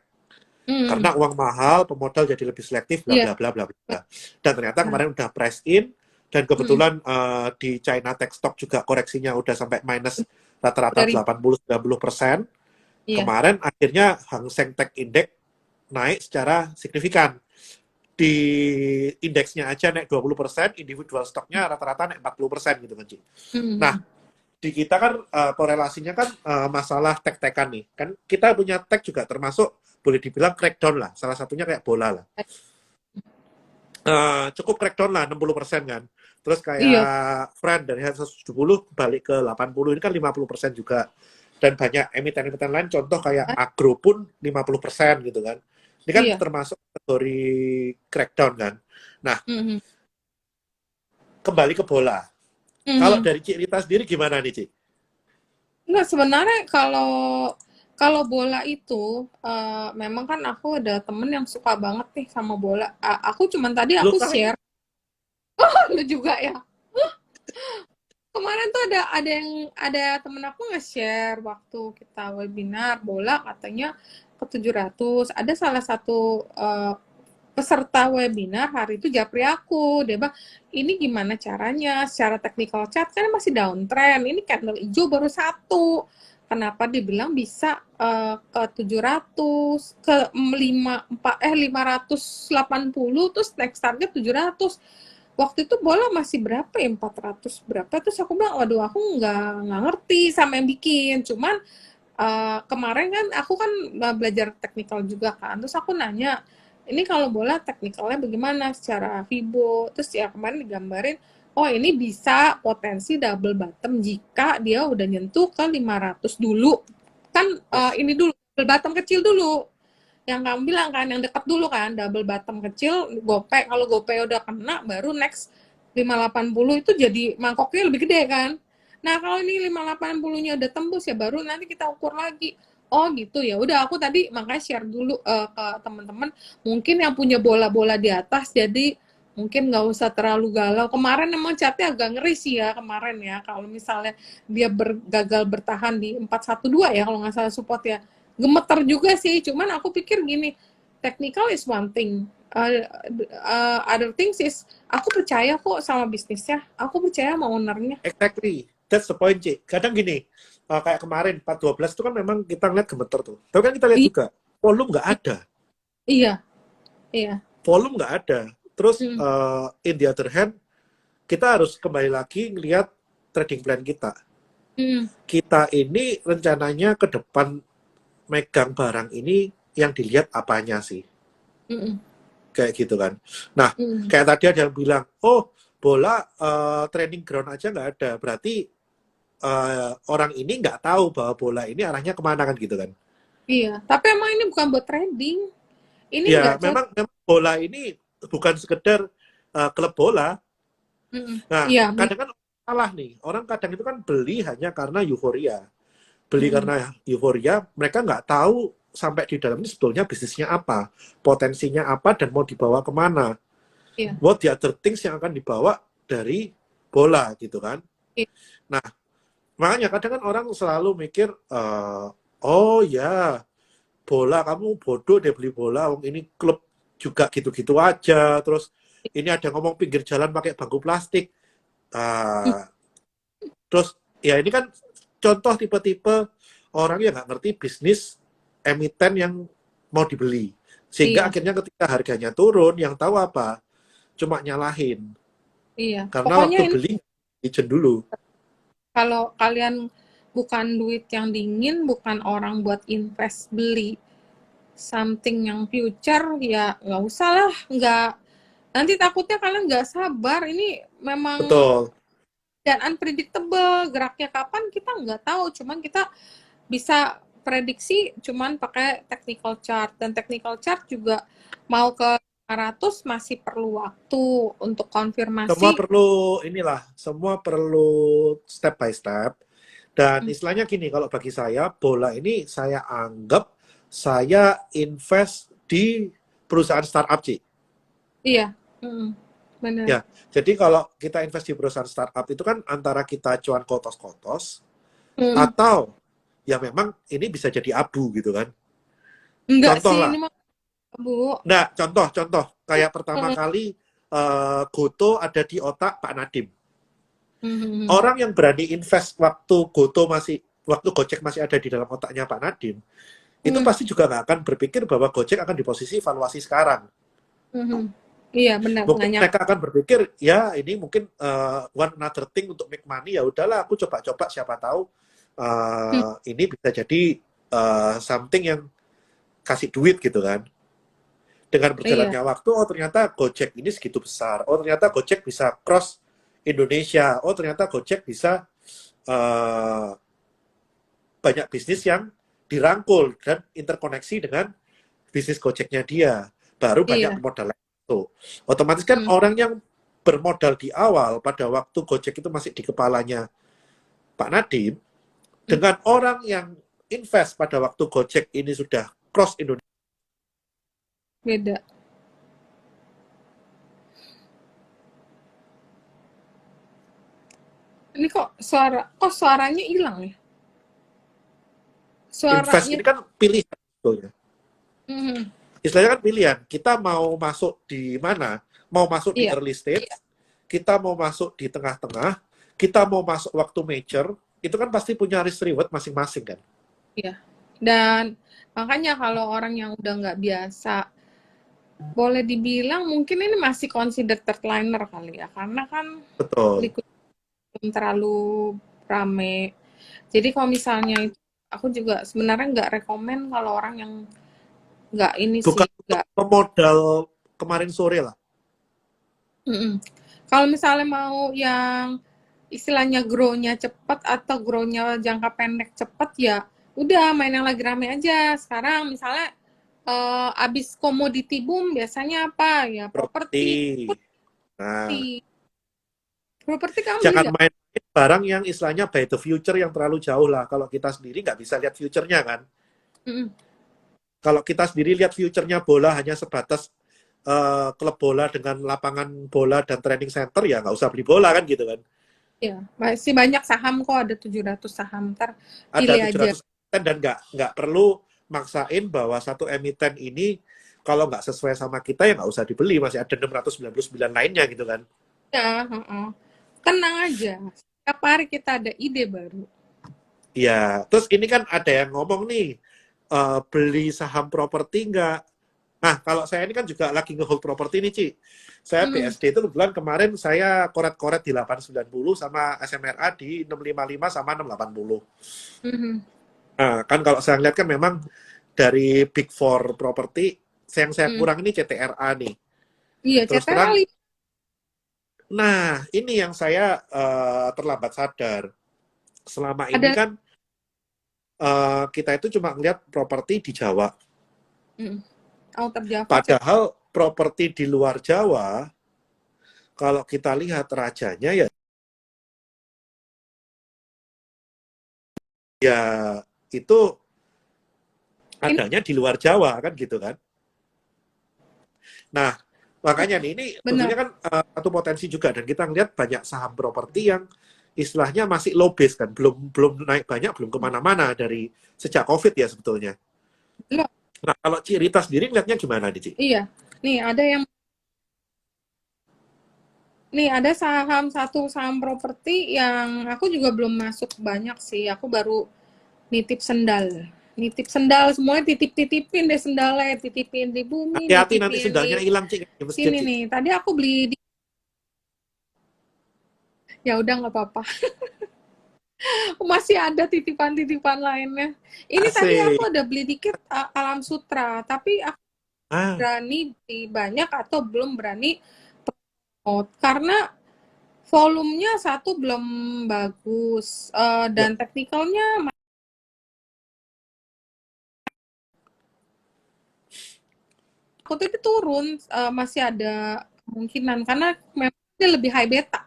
hmm, Karena uang mahal, pemodal jadi lebih selektif, bla iya, bla bla bla bla. Dan ternyata benar. kemarin udah press in, dan Hmm, kebetulan di China Tech Stock juga koreksinya udah sampai minus rata-rata dari 80-90%. iya, Kemarin akhirnya Hang Seng Tech Index naik secara signifikan. Di indeksnya aja naik 20%, individual stoknya rata-rata naik 40% gitu kan, Ci. Nah, hmm, di kita kan korelasinya kan masalah tek-tekan nih. Kan kita punya tek juga termasuk boleh dibilang crackdown lah. Salah satunya kayak bola lah. Cukup crackdown lah 60% kan. Terus iya, kayak Friend dari 170 balik ke 80 ini kan 50% juga. Dan banyak emiten-emiten lain contoh kayak Agro pun 50% gitu kan. Ini kan iya, termasuk kategori crackdown kan. Nah, hmm, kembali ke bola. Kalau hmm. dari Cik Rita sendiri gimana nih, Cik? Enggak, sebenarnya kalau kalau bola itu memang kan aku ada temen yang suka banget nih sama bola. Aku cuman tadi Lu aku kan share, lu juga ya. Kemarin tuh ada temen aku nge-share waktu kita webinar bola katanya ke 700. Ada salah satu peserta webinar hari itu japri aku. Dia bilang, ini gimana caranya? Secara technical chart kan masih downtrend. Ini candle hijau baru satu. Kenapa dibilang bisa ke 700, ke 580, terus next target 700. Waktu itu bola masih berapa ya, 400 berapa, terus aku bilang waduh aku nggak ngerti sama yang bikin, cuman kemarin kan aku kan belajar teknikal juga kan, terus aku nanya ini kalau bola teknikalnya bagaimana secara Fibo, terus ya kemarin digambarin oh ini bisa potensi double bottom jika dia udah nyentuh ke 500 dulu kan, yes. ini dulu double bottom kecil dulu yang kamu bilang kan, yang dekat dulu kan, double bottom kecil, gope, kalau gope udah kena, baru next 580 itu jadi mangkoknya lebih gede kan. Nah kalau ini 580-nya udah tembus ya baru nanti kita ukur lagi. Oh gitu ya. Udah aku tadi makanya share dulu ke teman-teman. Mungkin yang punya bola-bola di atas jadi mungkin nggak usah terlalu galau. Kemarin emang catnya agak ngeri sih ya kemarin ya. Kalau misalnya dia gagal bertahan di 412 ya kalau nggak salah support ya, gemeter juga sih. Cuman aku pikir gini, technical is one thing. Uh, other things is aku percaya kok sama bisnisnya, aku percaya sama ownernya. Exactly. That's the point, Cik. Kadang gini, kayak kemarin 412 itu kan memang kita ngeliat gemeter tuh. Tapi kan kita lihat I- juga, volume nggak ada. iya, iya. Volume nggak ada. Terus, Mm, in the other hand, kita harus kembali lagi ngelihat trading plan kita. mm, Kita ini rencananya ke depan megang barang ini yang dilihat apanya sih. mm, Kayak gitu kan. Nah, mm. kayak tadi ada yang bilang, oh bola training ground aja nggak ada. Berarti orang ini nggak tahu bahwa bola ini arahnya kemana kan gitu kan. Iya, tapi emang ini bukan buat trading. Ini Ya, nggak memang, cocok. memang bola ini bukan sekedar klub bola. Mm, Nah, iya, kadang kan salah nih. Orang kadang itu kan beli hanya karena euforia. Beli mm, karena euforia, mereka nggak tahu sampai di dalam ini sebetulnya bisnisnya apa, potensinya apa, dan mau dibawa kemana. iya, What the other things yang akan dibawa dari bola gitu kan. iya, Nah, makanya kadang kan orang selalu mikir, oh ya, bola kamu bodoh deh beli bola, wong ini klub juga gitu-gitu aja. Terus ini ada ngomong pinggir jalan pakai bangku plastik. mm, Ah, terus ya ini kan contoh tipe-tipe orang yang nggak ngerti bisnis emiten yang mau dibeli. Sehingga iya, akhirnya ketika harganya turun, yang tahu apa? Cuma nyalahin. iya. Karena Pokoknya waktu ini beli, izin dulu. kalau kalian bukan duit yang dingin, bukan orang buat invest beli something yang future, ya nggak usah lah, nggak. Nanti takutnya kalian nggak sabar. Ini memang Betul. dan unpredictable, geraknya kapan kita nggak tahu. Cuman kita bisa prediksi cuman pakai technical chart, dan technical chart juga mau ke 500 masih perlu waktu untuk Semua konfirmasi. perlu, inilah, semua perlu step by step. Dan Hmm, istilahnya gini, kalau bagi saya, bola ini saya anggap saya invest di perusahaan startup, Ci. iya, mm, benar. Ya, jadi kalau kita invest di perusahaan startup itu kan antara kita cuan kotos-kotos, Mm, atau ya memang ini bisa jadi abu gitu kan. enggak Contoh sih lah, ini mah Bu. nah contoh, kayak pertama Mm, kali Goto ada di otak Pak Nadiem. mm, mm, Orang yang berani invest waktu Gojek masih ada di dalam otaknya Pak Nadiem, itu mm, pasti juga nggak akan berpikir bahwa Gojek akan di posisi valuasi sekarang. mm, mm. Iya benar, Mungkin nggak nyangka. mereka akan berpikir, ya ini mungkin one another thing untuk make money, ya udahlah aku coba-coba, siapa tahu Mm, ini bisa jadi something yang kasih duit gitu kan. Dengan iya, berjalannya waktu, oh ternyata Gojek ini segitu besar, oh ternyata Gojek bisa cross Indonesia, oh ternyata Gojek bisa uh, banyak bisnis yang dirangkul dan interkoneksi dengan bisnis Gojeknya dia. Baru banyak iya. modal itu. Otomatis kan Mm, orang yang bermodal di awal pada waktu Gojek itu masih di kepalanya Pak Nadiem, mm, dengan orang yang invest pada waktu Gojek ini sudah cross Indonesia. beda. Ini kok suaranya hilang ya? Invest Suaranya. ini kan pilihan sebetulnya. Mm, Istilahnya kan pilihan. Kita mau masuk di mana? Mau masuk di iya, early stage, kita mau masuk di tengah-tengah, kita mau masuk waktu major, itu kan pasti punya risk reward masing-masing kan. iya. Dan makanya kalau orang yang udah nggak biasa, boleh dibilang mungkin ini masih consider third liner kali ya, karena kan Betul. liquid belum terlalu rame. Jadi kalau misalnya itu, aku juga sebenarnya nggak rekomen kalau orang yang nggak ini sih, Bukan untuk nggak. pemodal kemarin sore lah. Mm-mm. Kalau misalnya mau yang istilahnya grow-nya cepat atau grow-nya jangka pendek cepat, ya udah main yang lagi rame aja. Sekarang misalnya abis komoditi boom biasanya apa ya, properti. Properti. Nah, Properti kamu beli jangan nggak? main barang yang istilahnya by the future yang terlalu jauh lah. Kalau kita sendiri nggak bisa lihat future-nya kan. Mm-mm. Kalau kita sendiri lihat future-nya bola hanya sebatas klub bola dengan lapangan bola dan training center, ya nggak usah beli bola kan gitu kan. Ya, masih banyak saham kok, ada 700 saham. Ntar Ada pilih aja. 700 emiten dan nggak perlu maksain bahwa satu emiten ini kalau nggak sesuai sama kita ya nggak usah dibeli, masih ada 699 lainnya gitu kan. Ya, heeh. Tenang aja. Setiap hari kita ada ide baru. Ya, terus ini kan ada yang ngomong nih, beli saham properti nggak? Nah, kalau saya ini kan juga lagi nge-hold properti nih, Ci. Saya Hmm. BSD itu kebetulan kemarin saya koret-koret di 890 sama SMRA di 655 sama 680. Mhm. Nah, kan kalau saya lihat kan memang dari Big Four properti, yang saya Hmm. kurang ini CTRA nih. Iya, Terus CTRL. terang, nah ini yang saya terlambat sadar. Selama ini Ada. kan kita itu cuma ngeliat properti di Jawa. Hmm. Outer Java, Padahal properti di luar Jawa, kalau kita lihat rajanya ya, ya itu ini adanya di luar Jawa kan gitu kan. Nah, makanya nih ini benar. tentunya kan satu potensi juga dan kita ngeliat banyak saham properti yang istilahnya masih low base kan, belum belum naik banyak, belum kemana-mana dari sejak COVID ya sebetulnya. Loh, Nah, kalau Cirita sendiri ngeliatnya gimana nih, Ci? iya. Nih ada satu saham properti yang aku juga belum masuk banyak sih. Aku baru nitip sendal. Nitip sendal semuanya titip-titipin deh sendalnya, titipin di bumi, Hati-hati nanti nitipin di sendalnya hilang, Ci, di masjid, sini Ci. nih. Tadi aku beli di ya udah nggak apa-apa. Masih ada titipan-titipan lainnya. Ini tadi aku Asik. ada beli dikit Alam Sutra, tapi aku Ah, berani beli banyak atau belum berani promote karena volumenya satu belum bagus ya. dan teknikalnya aku tuh turun masih ada kemungkinan karena memang dia lebih high beta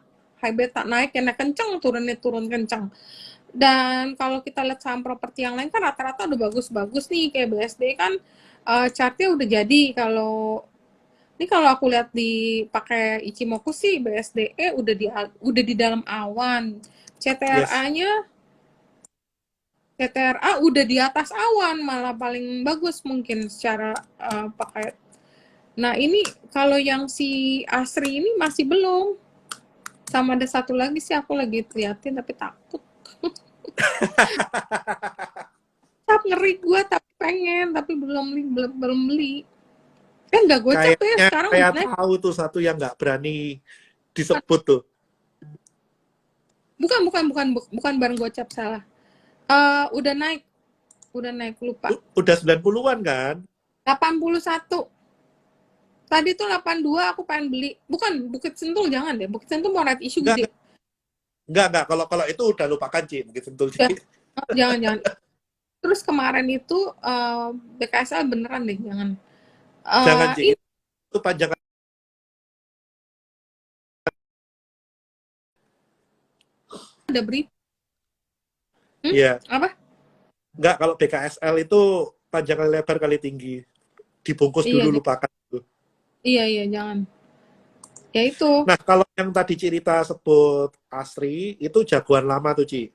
naik naik kenceng turunnya turun kenceng dan kalau kita lihat saham properti yang lain kan rata-rata udah bagus-bagus nih kayak BSD kan chartnya udah jadi kalau aku lihat di pakai Ichimoku sih BSDE udah di dalam awan Yes. CTRA-nya CTRA udah di atas awan malah paling bagus mungkin secara pakai. Nah ini kalau yang si Asri ini masih belum. Sama ada satu lagi sih aku lagi liatin tapi takut. Cap ngeri gue tapi pengen tapi belum beli. Nggak gocap tuh ya Kayaknya sekarang saya udah naik. tahu tuh satu yang nggak berani disebut tuh. Bukan barang gocap salah. Udah naik lupa. Udah 90-an kan? 81. Tadi tuh 82 aku pengen beli. Bukan Bukit Sentul jangan deh. Bukit Sentul mau red issue Enggak, gede. enggak. Kalau kalau itu udah lupakan, Ci. Mungkin sentul, Ci. Ya, jangan. Terus kemarin itu BKSL beneran deh, jangan. Jangan, Ci. Ini Itu panjangan. ada berita. Iya. Apa? Enggak, kalau BKSL itu panjangan lebar kali tinggi. Dibungkus Iya, dulu, lupakan dulu. iya, jangan. Ya itu. Nah, kalau yang tadi cerita sebut Asri, itu jagoan lama tuh, Ci.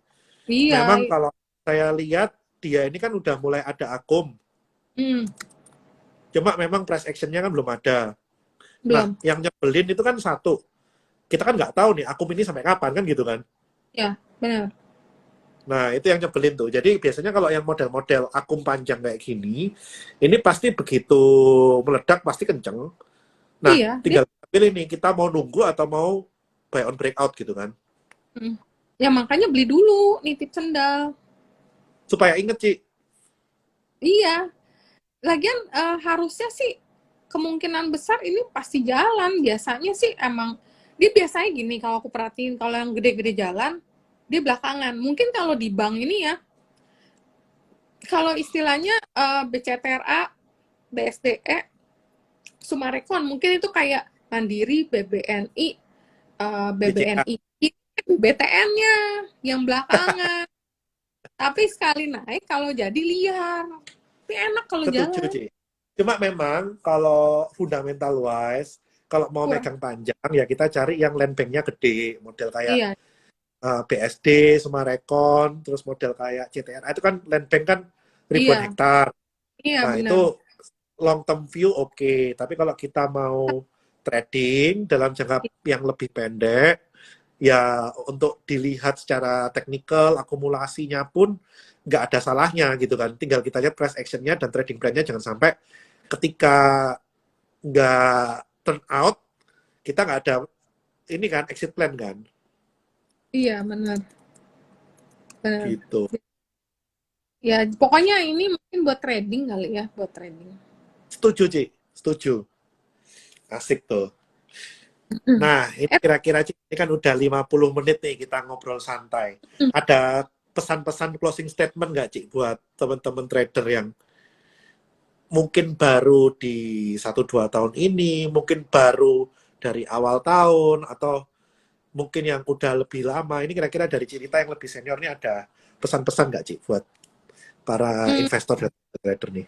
Memang Iya. kalau saya lihat, dia ini kan udah mulai ada akum. Hmm, Cuma memang price action-nya kan belum ada. Nah, belum. yang nyebelin itu kan satu. Kita kan nggak tahu nih akum ini sampai kapan kan gitu kan. Ya, benar. Nah, itu yang nyebelin tuh. Jadi biasanya kalau yang model-model akum panjang kayak gini, ini pasti begitu meledak pasti kenceng. Nah, Iya, dia. tinggal pilih nih kita mau nunggu atau mau buy on breakout gitu kan. Hmm. Ya makanya beli dulu nitip sendal. Supaya inget sih, Iya. Lagian harusnya sih kemungkinan besar ini pasti jalan. Biasanya sih emang dia biasanya gini kalau aku perhatiin kalau yang gede-gede jalan dia belakangan. Mungkin kalau di bank ini ya, kalau istilahnya BCTRA, BSDE, Sumarekon mungkin itu kayak Mandiri, BBNI, BCA. BBNI, BTN-nya yang belakangan. Tapi sekali naik kalau jadi liar. Tapi enak kalau Setuju jalan. sih. Cuma memang kalau fundamental wise, kalau mau Kurang. megang panjang ya kita cari yang land bank-nya gede, model kayak Iya, BSD, Sumarekon, terus model kayak CTRA itu kan land bank kan ribuan iya, hektar. iya Nah, benar. itu long term view oke. Tapi kalau kita mau trading dalam jangka yang lebih pendek, ya untuk dilihat secara teknikal, akumulasinya pun nggak ada salahnya gitu kan. Tinggal kita lihat price actionnya dan trading plan-nya, jangan sampai ketika nggak turn out, kita nggak ada ini kan, exit plan kan. Iya, benar. Benar. Gitu. Ya, pokoknya ini mungkin buat trading kali ya, buat trading. Setuju, Ci. Setuju. Asik tuh. Nah, ini Eh, kira-kira ini kan udah 50 menit nih kita ngobrol santai. Ada pesan-pesan closing statement nggak, Cik, buat teman-teman trader yang mungkin baru di 1-2 tahun ini, mungkin baru dari awal tahun, atau mungkin yang udah lebih lama. Ini kira-kira dari cerita yang lebih senior ini ada pesan-pesan nggak, Cik, buat para hmm, investor dan trader nih?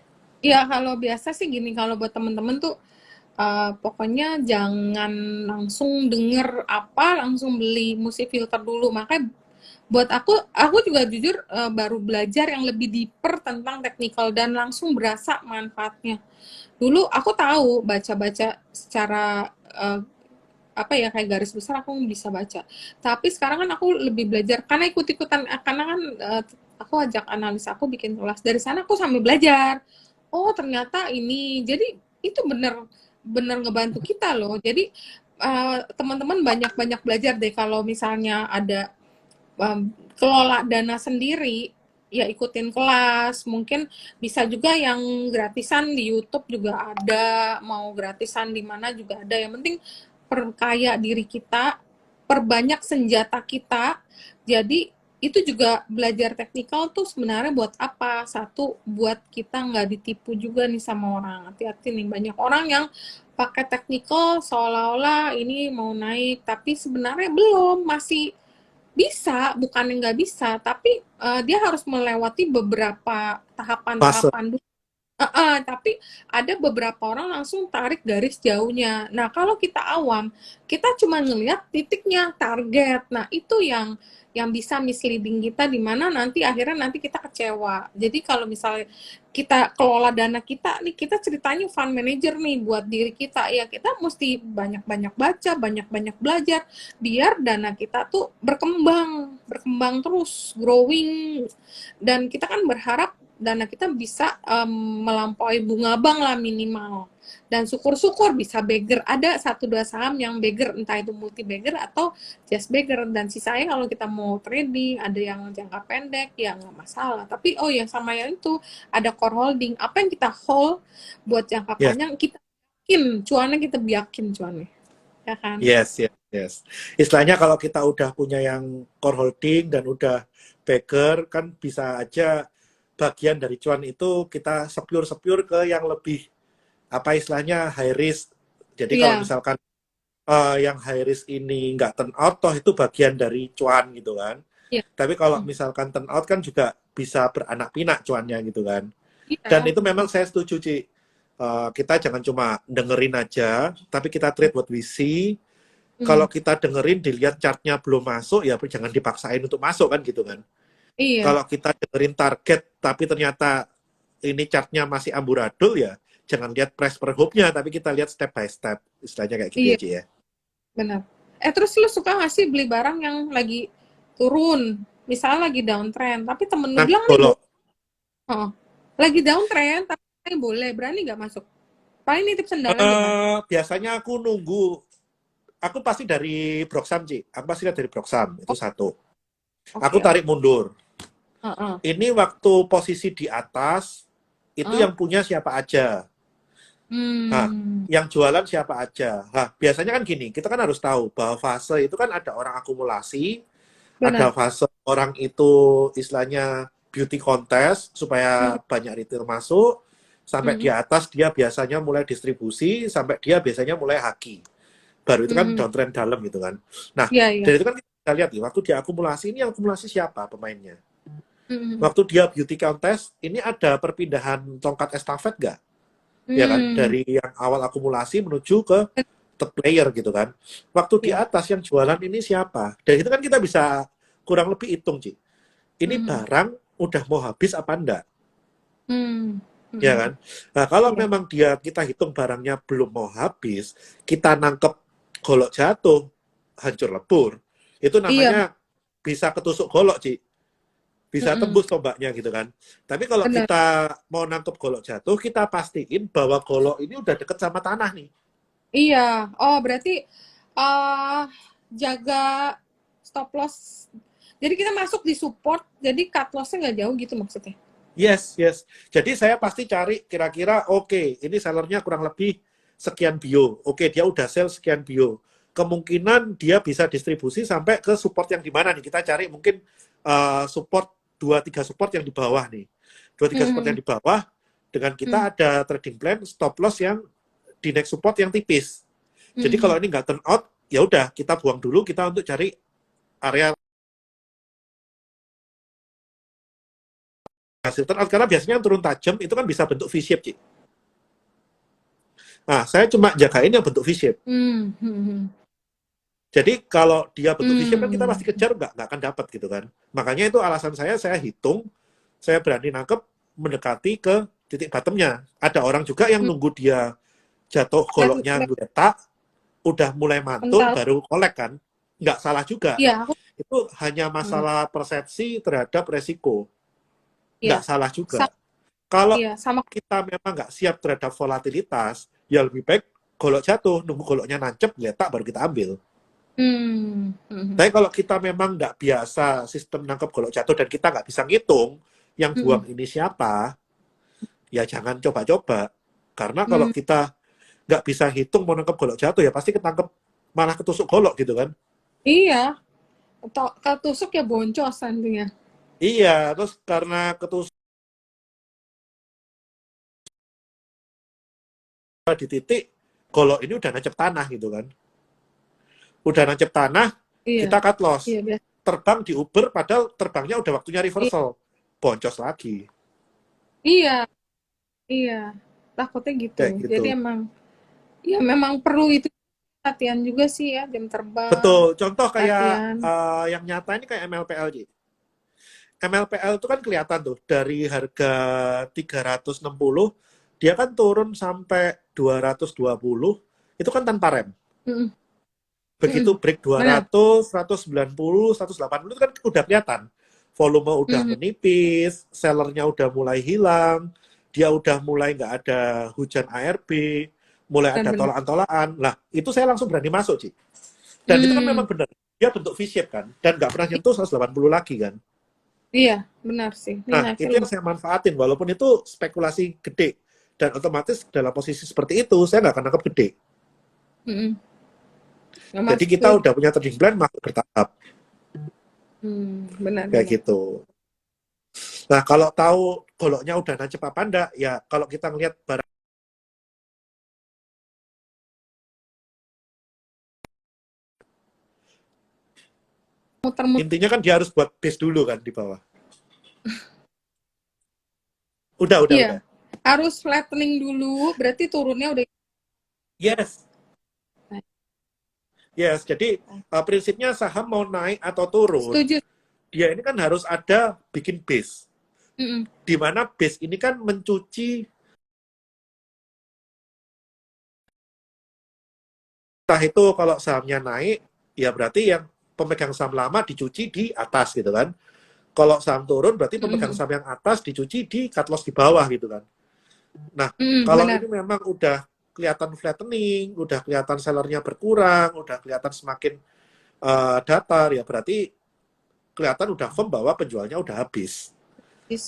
ya kalau biasa sih gini, kalau buat temen-temen tuh pokoknya jangan langsung denger apa, langsung beli, mesti filter dulu. Makanya buat aku juga jujur baru belajar yang lebih deeper tentang technical dan langsung berasa manfaatnya. Dulu aku tahu baca-baca secara apa ya kayak garis besar aku bisa baca. Tapi sekarang kan aku lebih belajar karena ikut-ikutan karena kan aku ajak analis aku bikin kelas. Dari sana aku sambil belajar. Oh, ternyata ini. Jadi itu bener bener ngebantu kita loh. Jadi teman-teman banyak-banyak belajar deh kalau misalnya ada kelola dana sendiri ya ikutin kelas mungkin bisa juga yang gratisan di YouTube juga ada mau gratisan di mana juga ada yang penting perkaya diri kita perbanyak senjata kita jadi itu juga belajar teknikal tuh sebenarnya buat apa satu buat kita nggak ditipu juga nih sama orang hati-hati nih banyak orang yang pakai teknikal seolah-olah ini mau naik tapi sebenarnya belum masih bisa, bukannya nggak bisa, tapi dia harus melewati beberapa Fase. tahapan-tahapan dulu. Tapi ada beberapa orang langsung tarik garis jauhnya. Nah, kalau kita awam, kita cuma ngelihat titiknya, target. Nah, itu yang bisa misleading kita di mana nanti akhirnya nanti kita kecewa. Jadi kalau misalnya kita kelola dana kita nih, kita ceritanya fund manager nih buat diri kita. Ya, kita mesti banyak-banyak baca, banyak-banyak belajar biar dana kita tuh berkembang, berkembang terus, growing. Dan kita kan berharap dana kita bisa melampaui bunga bank lah minimal dan syukur-syukur bisa beggar ada 1-2 saham yang beggar entah itu multi beggar atau just beggar dan sisanya kalau kita mau trading ada yang jangka pendek ya nggak masalah tapi oh yang sama yang itu ada core holding apa yang kita hold buat jangka Yes, panjang kita yakin cuannya kita yakin cuannya ya kan. yes, yes, yes. Istilahnya kalau kita udah punya yang core holding dan udah backer, kan bisa aja bagian dari cuan itu kita sepure-sepure ke yang lebih, apa istilahnya, high risk. Jadi kalau Iya. misalkan yang high risk ini nggak turn out, toh itu bagian dari cuan gitu kan. Iya. Tapi kalau misalkan turn out kan juga bisa beranak pinak cuannya gitu kan. Dan Iya. itu memang saya setuju, Ci. Kita jangan cuma dengerin aja, tapi kita trade what we see. Kalau Hmm. kita dengerin, dilihat chartnya belum masuk, ya jangan dipaksain untuk masuk kan gitu kan. Iya. Kalau kita dengerin target, tapi ternyata ini chartnya masih amburadul, ya jangan lihat price per hope-nya, tapi kita lihat step by step. Istilahnya kayak gitu ya, Iya. Ci ya. Benar. Terus lu suka nggak sih beli barang yang lagi turun? Misalnya lagi downtrend, tapi temen lu Nah, bilang nih, kalau oh, lagi downtrend, tapi boleh, berani nggak masuk? Paling nitip sendalan di mana? biasanya aku nunggu, aku pasti dari Broksam, Ci. Aku pasti lihat dari Broksam, itu Oh, satu. Aku oke, tarik oke. mundur. Heeh, Ini waktu posisi di atas, itu heeh. yang punya siapa aja. Nah, Hmm, yang jualan siapa aja. Nah, biasanya kan gini, kita kan harus tahu bahwa fase itu kan ada orang akumulasi, ada benar. fase orang itu istilahnya beauty contest Hmm, supaya banyak retail masuk, sampai di hmm, atas dia biasanya mulai distribusi, sampai dia biasanya mulai haki. Baru itu kan hmm. downtrend dalam gitu kan. Nah, Iya, iya. dari itu kan kita lihat nih, waktu dia akumulasi, ini akumulasi siapa pemainnya? Hmm, Waktu dia beauty contest, ini ada perpindahan tongkat estafet nggak? Ya kan, hmm. dari yang awal akumulasi menuju ke third player gitu kan. Waktu di Iya. atas yang jualan ini siapa? Dan itu kan kita bisa kurang lebih hitung, Ci. Ini Hmm, barang udah mau habis apa enggak? hmm. ya Mm-mm. kan? Nah, kalau Iya. memang kita hitung barangnya belum mau habis, kita nangkep golok jatuh, hancur lebur, itu Iya, namanya bisa ketusuk golok, Ci. Bisa mm-mm. tembus tombaknya gitu kan. Tapi kalau Benar. kita mau nangkep golok jatuh, kita pastiin bahwa golok ini udah deket sama tanah nih. Iya. Oh, berarti eh jaga stop loss. Jadi kita masuk di support, jadi cut loss-nya nggak jauh gitu maksudnya. Yes, yes. Jadi saya pasti cari kira-kira, oke, ini sellernya kurang lebih sekian bio. Oke, dia udah sell sekian bio. Kemungkinan dia bisa distribusi sampai ke support yang di mana nih. Kita cari mungkin support 2-3 support yang di bawah nih. 2-3 support yang Hmm. di bawah, dengan Hmm. kita ada trading plan stop loss yang di next support yang tipis. Jadi Hmm. kalau ini nggak turn out, ya udah kita buang dulu, kita untuk cari area hasil turn out. Karena biasanya yang turun tajam itu kan bisa bentuk V-shape, Ci. Nah, saya cuma jagain yang bentuk V-shape. Hmm. Hmm. Jadi kalau dia bentuk V-shape kan kita Hmm. pasti kejar, nggak akan dapat gitu kan. Makanya itu alasan saya hitung, saya berani nangkep mendekati ke titik bottomnya. Ada orang juga yang Hmm. nunggu dia jatuh Lihat, goloknya lihat geletak, udah mulai mantul, mental. baru kolek kan. Nggak salah juga. Iya, aku. Itu hanya Hmm. masalah persepsi terhadap resiko. Iya. Nggak salah juga. Sama, Kalau iya, sama. kita memang nggak siap terhadap volatilitas, ya lebih baik golok jatuh, nunggu goloknya nancep, geletak, baru kita ambil. Hmm. Hmm. Tapi kalau kita memang nggak biasa sistem nangkep golok jatuh dan kita nggak bisa ngitung yang Hmm. buang ini siapa, ya jangan coba-coba. Karena kalau Hmm. kita nggak bisa hitung mau nangkep golok jatuh, ya pasti ketangkep malah ketusuk golok gitu kan. Iya. Ketusuk ya boncos nantinya. Iya, terus karena ketusuk di titik, golok ini udah nancep tanah gitu kan. Udah nancep tanah, Iya. kita cut loss. Iya, biasa. Terbang di Uber, padahal terbangnya udah waktunya reversal. Boncos lagi. Iya, iya. Takutnya gitu. Kayak Jadi gitu. emang, ya memang perlu itu latihan juga sih ya, jam terbang, Betul. Contoh kayak latihan. yang nyata ini kayak MLPL. MLPL itu kan kelihatan tuh dari harga 360 dia kan turun sampai 220 itu kan tanpa rem. Mm-mm. Begitu Mm-mm. break Benar. 200, 190, 180 itu kan udah kelihatan. Volume udah Mhm. menipis, sellernya udah mulai hilang, dia udah mulai nggak ada hujan ARB, mulai ada Benar-benar. tolakan-tolakan. Lah, itu saya langsung berani masuk, Ci. Dan itu kan Hmm. memang benar. Dia bentuk V-shape kan, dan nggak pernah nyentuh 180 lagi kan. Iya, benar sih. Ini Nah, naiknya itu yang lumayan. saya manfaatin, walaupun itu spekulasi gede. Dan otomatis dalam posisi seperti itu, saya nggak akan nangkep gede. Mm-mm. Nggak Jadi masuk kita tuh. udah punya trading plan, masuk bertahap. Kayak Benar-benar. gitu. Nah, kalau tahu goloknya udah nancep apa enggak, ya kalau kita ngelihat barang, Muter-muter. intinya kan dia harus buat base dulu kan di bawah. Udah. Iya. Harus flattening dulu, berarti turunnya udah. Yes, yes. Jadi prinsipnya saham mau naik atau turun, Setuju. dia ini kan harus ada bikin base. Mm-mm. Di mana base ini kan mencuci, entah itu kalau sahamnya naik, ya berarti yang pemegang saham lama dicuci di atas gitu kan. Kalau saham turun berarti pemegang Mm-mm. saham yang atas dicuci di cut loss di bawah gitu kan. Nah, Mm-mm. kalau Benar. ini memang udah kelihatan flattening, udah kelihatan sellernya berkurang, udah kelihatan semakin datar, ya berarti kelihatan udah firm bahwa penjualnya udah habis.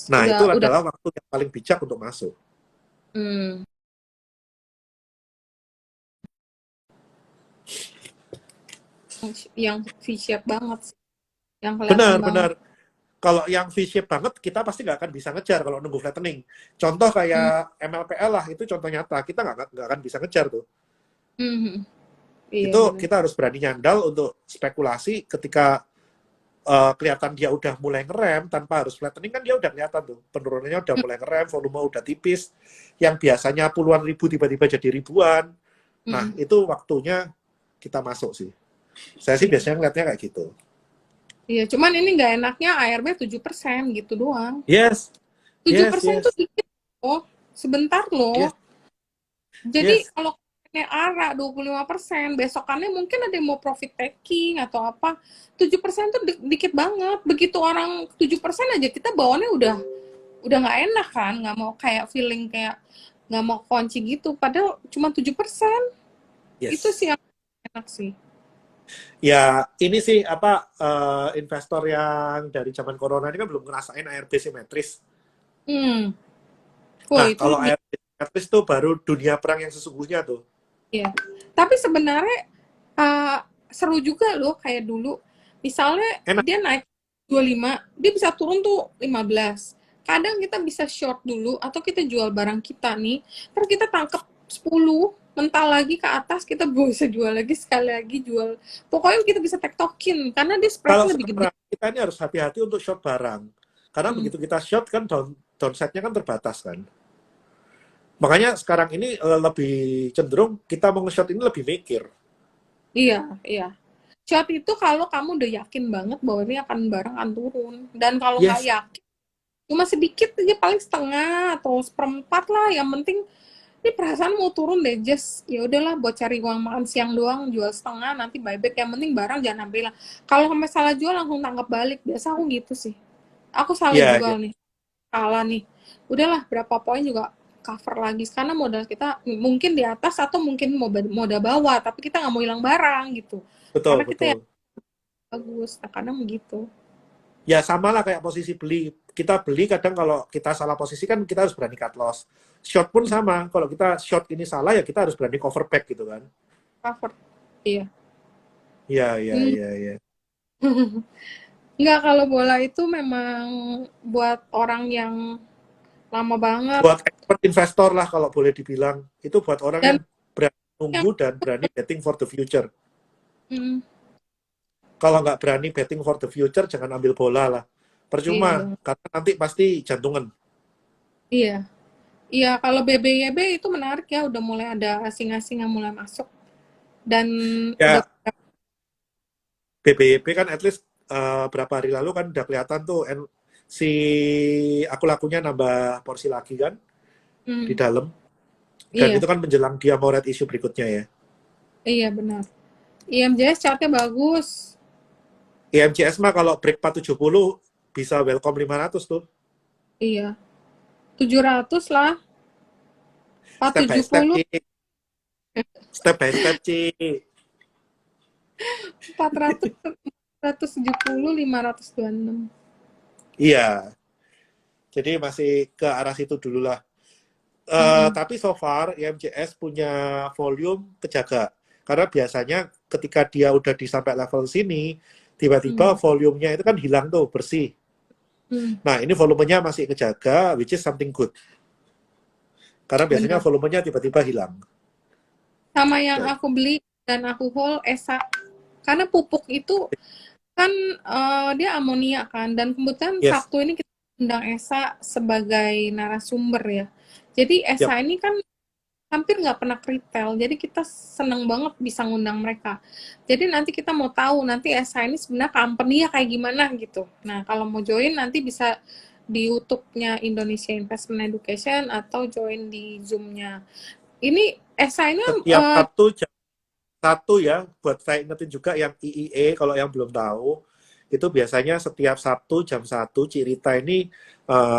Nah, itu Udah. adalah waktu yang paling bijak untuk masuk. Hmm. Yang V-shape banget sih. Yang kelihatan banget. Benar. Kalau yang V-shape banget, kita pasti nggak akan bisa ngejar kalau nunggu flattening. Contoh Hmm. kayak MLPL lah, itu contoh nyata. Kita nggak akan bisa ngejar tuh. Mhm. Iya, Itu benar. kita harus berani nyandal untuk spekulasi ketika kelihatan dia udah mulai ngerem tanpa harus flattening kan dia udah kelihatan tuh penurunannya udah mulai ngerem, volume udah tipis, yang biasanya puluhan ribu tiba-tiba jadi ribuan. Nah Mm-mm. itu waktunya kita masuk sih. Saya sih Iya. biasanya ngeliatnya kayak gitu. Iya, cuman ini nggak enaknya ARB 7% gitu doang. Yes, tujuh yes, persen tuh yes. dikit loh. Sebentar loh. Yes, Jadi yes. kalau ini ARA 25%, besokannya mungkin ada yang mau profit taking atau apa. 7% tuh dikit banget. Begitu orang 7% aja kita bawaannya udah nggak enak kan, nggak mau kayak feeling kayak nggak mau kunci gitu. Padahal cuma 7%. Itu Yes. sih yang enak sih. Ya, ini sih apa investor yang dari zaman corona ini kan belum ngerasain ARB simetris. Hmm. Wah Nah, itu kalau ARB simetris tuh baru dunia perang yang sesungguhnya tuh. ya. Tapi sebenarnya uh, seru juga loh kayak dulu. Misalnya Enak. dia naik 25, dia bisa turun tuh 15. Kadang kita bisa short dulu atau kita jual barang kita nih, terus kita tangkap 10, mental lagi ke atas, kita bisa jual lagi sekali lagi jual. Pokoknya kita bisa tektokin karena dia Kalau spreadnya lebih gede. sekarang kita ini harus hati-hati untuk short barang. Karena Hmm. begitu kita short kan downside-nya kan terbatas kan. Makanya sekarang ini lebih cenderung kita mau nge-short ini lebih mikir. Iya, iya. Short itu kalau kamu udah yakin banget bahwa ini akan barang akan turun. Dan kalau nggak Yes, yakin, cuma sedikit aja paling setengah atau seperempat lah. Yang penting ini perasaan mau turun deh, just ya udahlah buat cari uang makan siang doang, jual setengah nanti buyback. Yang penting barang jangan ambil lah. Kalau sampai salah jual langsung tangkap balik. Biasa aku gitu sih. Aku salah ya, ya, jual nih, kalah nih. Udahlah berapa poin juga cover lagi karena modal kita mungkin di atas atau mungkin modal bawah, tapi kita nggak mau hilang barang gitu. betul, Karena kita yang betul. bagus, nah kadang begitu. Ya sama lah kayak posisi beli. Kita beli kadang kalau kita salah posisi kan kita harus berani cut loss. Short pun sama. Kalau kita short ini salah ya kita harus berani cover back gitu kan. Cover, iya. Iya, iya, Hmm. iya, iya. Nggak, kalau bola itu memang buat orang yang lama banget Buat expert investor lah kalau boleh dibilang. Itu buat orang yang dan berani yang nunggu dan berani betting for the future. hmm, Kalau nggak berani betting for the future, jangan ambil bola lah. iya Percuma, banget. karena nanti pasti jantungan. Iya, iya kalau BBYB itu menarik ya, udah mulai ada asing-asing yang mulai masuk dan udah Ya, BBYP kan at least berapa hari lalu kan udah kelihatan tuh si aku lakunya nambah porsi lagi kan di hmm, dalam. Dan iya, itu kan menjelang dia mau red issue berikutnya ya. iya benar. IMJS chartnya bagus. IMCS mah kalau break 470 bisa welcome 500 tuh. Iya, 700 lah, Step by step, 470, Ci. Step by step, Ci. 400, 470, 526. Iya, jadi masih ke arah situ dulu lah. Mm-mm. Tapi so far IMCS punya volume kejaga. Karena biasanya ketika dia udah di sampai level sini, tiba-tiba Mm. volumenya itu kan hilang tuh, bersih. Mm. Nah, ini volumenya masih kejaga, which is something good. Karena biasanya Benar. volumenya tiba-tiba hilang. Sama yang Ya, aku beli dan aku hold ESA. Karena pupuk itu kan dia amonia kan. Dan kebetulan yes, Sabtu ini kita undang ESA sebagai narasumber ya. Jadi yep. ESA ini kan hampir nggak pernah retail. Jadi kita seneng banget bisa ngundang mereka. Jadi nanti kita mau tahu nanti ESA ini sebenarnya company-nya kayak gimana gitu. Nah kalau mau join nanti bisa di YouTube-nya Indonesia Investment Education atau join di Zoom-nya. Ini ESA ini Setiap Sabtu jam 1 ya, buat saya ingetin juga yang IIE, kalau yang belum tahu, itu biasanya setiap Sabtu jam 1, Cirita ini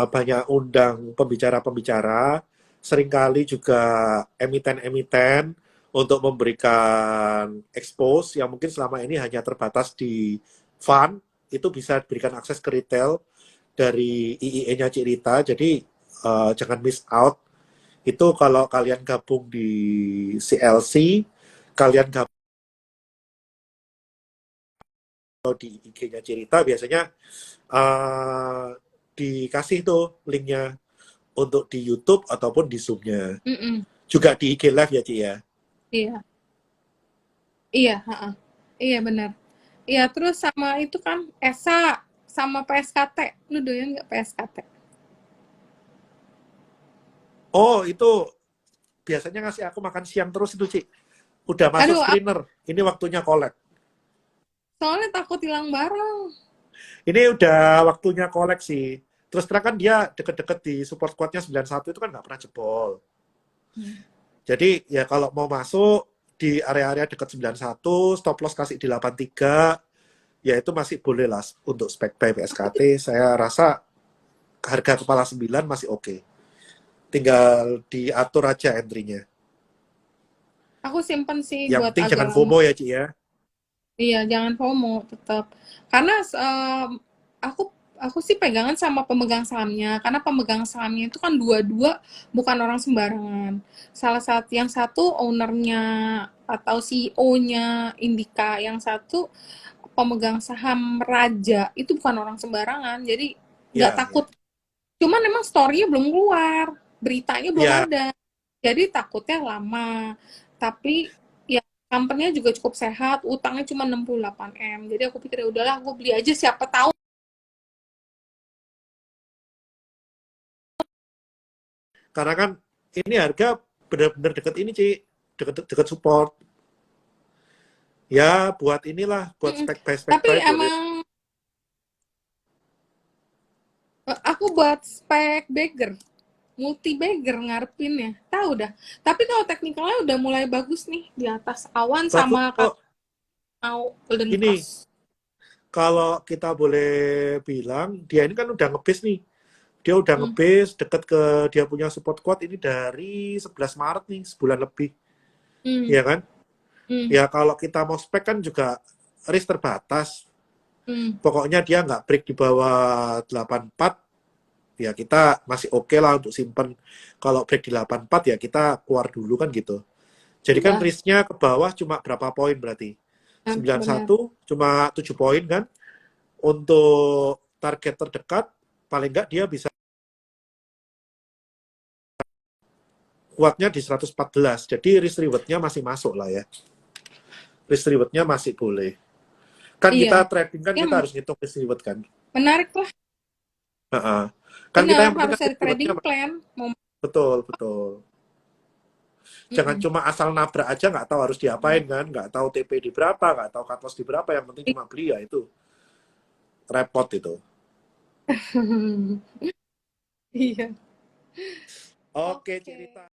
banyak undang pembicara-pembicara, seringkali juga emiten-emiten untuk memberikan expose yang mungkin selama ini hanya terbatas di fund, itu bisa berikan akses ke retail dari IIE-nya Cirita, jadi jangan miss out. Itu kalau kalian gabung di CLC, kalian gabung di IG-nya Cirita, biasanya uh, dikasih tuh linknya untuk di YouTube ataupun di Zoom-nya. mm-mm, Juga di IG Live ya, Ci ya. iya, iya, ha-ha. Iya benar. Iya terus sama itu kan ESA sama PSKT. Lu doyan nggak PSKT? Oh, itu biasanya ngasih aku makan siang terus itu, Ci. Udah masuk Aduh, screener. Ini waktunya collect. soalnya takut hilang barang. Ini udah waktunya koleksi. Terus terang kan dia deket-deket di support squad-nya 91 itu kan nggak pernah jebol. Jadi ya kalau mau masuk di area-area dekat 91, stop loss kasih di 83, ya itu masih boleh lah untuk spek buy PSKT. Saya rasa harga kepala 9 masih oke. Tinggal diatur aja entry-nya. Aku simpen sih Yang buat penting agak jangan lama. FOMO ya, Ci ya. Iya, jangan FOMO tetap. Karena aku aku sih pegangan sama pemegang sahamnya. Karena pemegang sahamnya itu kan dua-dua bukan orang sembarangan. Salah satu yang satu ownernya atau CEO-nya Indika, yang satu pemegang saham Raja itu bukan orang sembarangan. Jadi nggak Ya, takut. ya. Cuman memang story-nya belum keluar, beritanya belum Ya, ada. Jadi takutnya lama. Tapi ya company-nya juga cukup sehat, utangnya cuma 68 M. Jadi aku pikir ya udahlah, aku beli aja siapa tahu. karena kan ini harga benar-benar deket ini, Ci. Deket support. Ya, buat inilah, buat Mm-mm. spek Tapi buy boleh. emang aku buat spek bagger, multi bagger ngarepinnya. Tahu dah. Tapi kalau teknikalnya udah mulai bagus nih di atas awan Bagus sama kok. mau golden Ini, cross. kalau kita boleh bilang, dia ini kan udah ngebase nih. Dia udah Hmm. ngebase deket ke dia punya support quad ini dari 11 Maret nih, sebulan lebih. Hmm. Iya kan? Hmm. Ya kalau kita mau spek kan juga risk terbatas. Hmm. Pokoknya dia nggak break di bawah 84, ya kita masih oke lah untuk simpen. Kalau break di 84 ya kita keluar dulu kan gitu. Jadi kan Iya, risknya ke bawah cuma berapa poin berarti? benar. 91 cuma 7 poin kan. Untuk target terdekat paling nggak dia bisa kuatnya di 114. Jadi risk rewardnya masih masuk lah ya. Risk rewardnya masih boleh. Kan Iya, kita trading kan ya kita harus ngitung risk reward kan. menarik lah. Heeh. Kan kita Benar, yang penting harus kan ada risk rewardnya trading plan. Mau, betul betul. Jangan mm-mm. cuma asal nabrak aja nggak tahu harus diapain kan, nggak tahu TP di berapa, nggak tahu cut loss di berapa, yang penting cuma beli ya itu repot itu. Iya. Oke, Oke. cerita.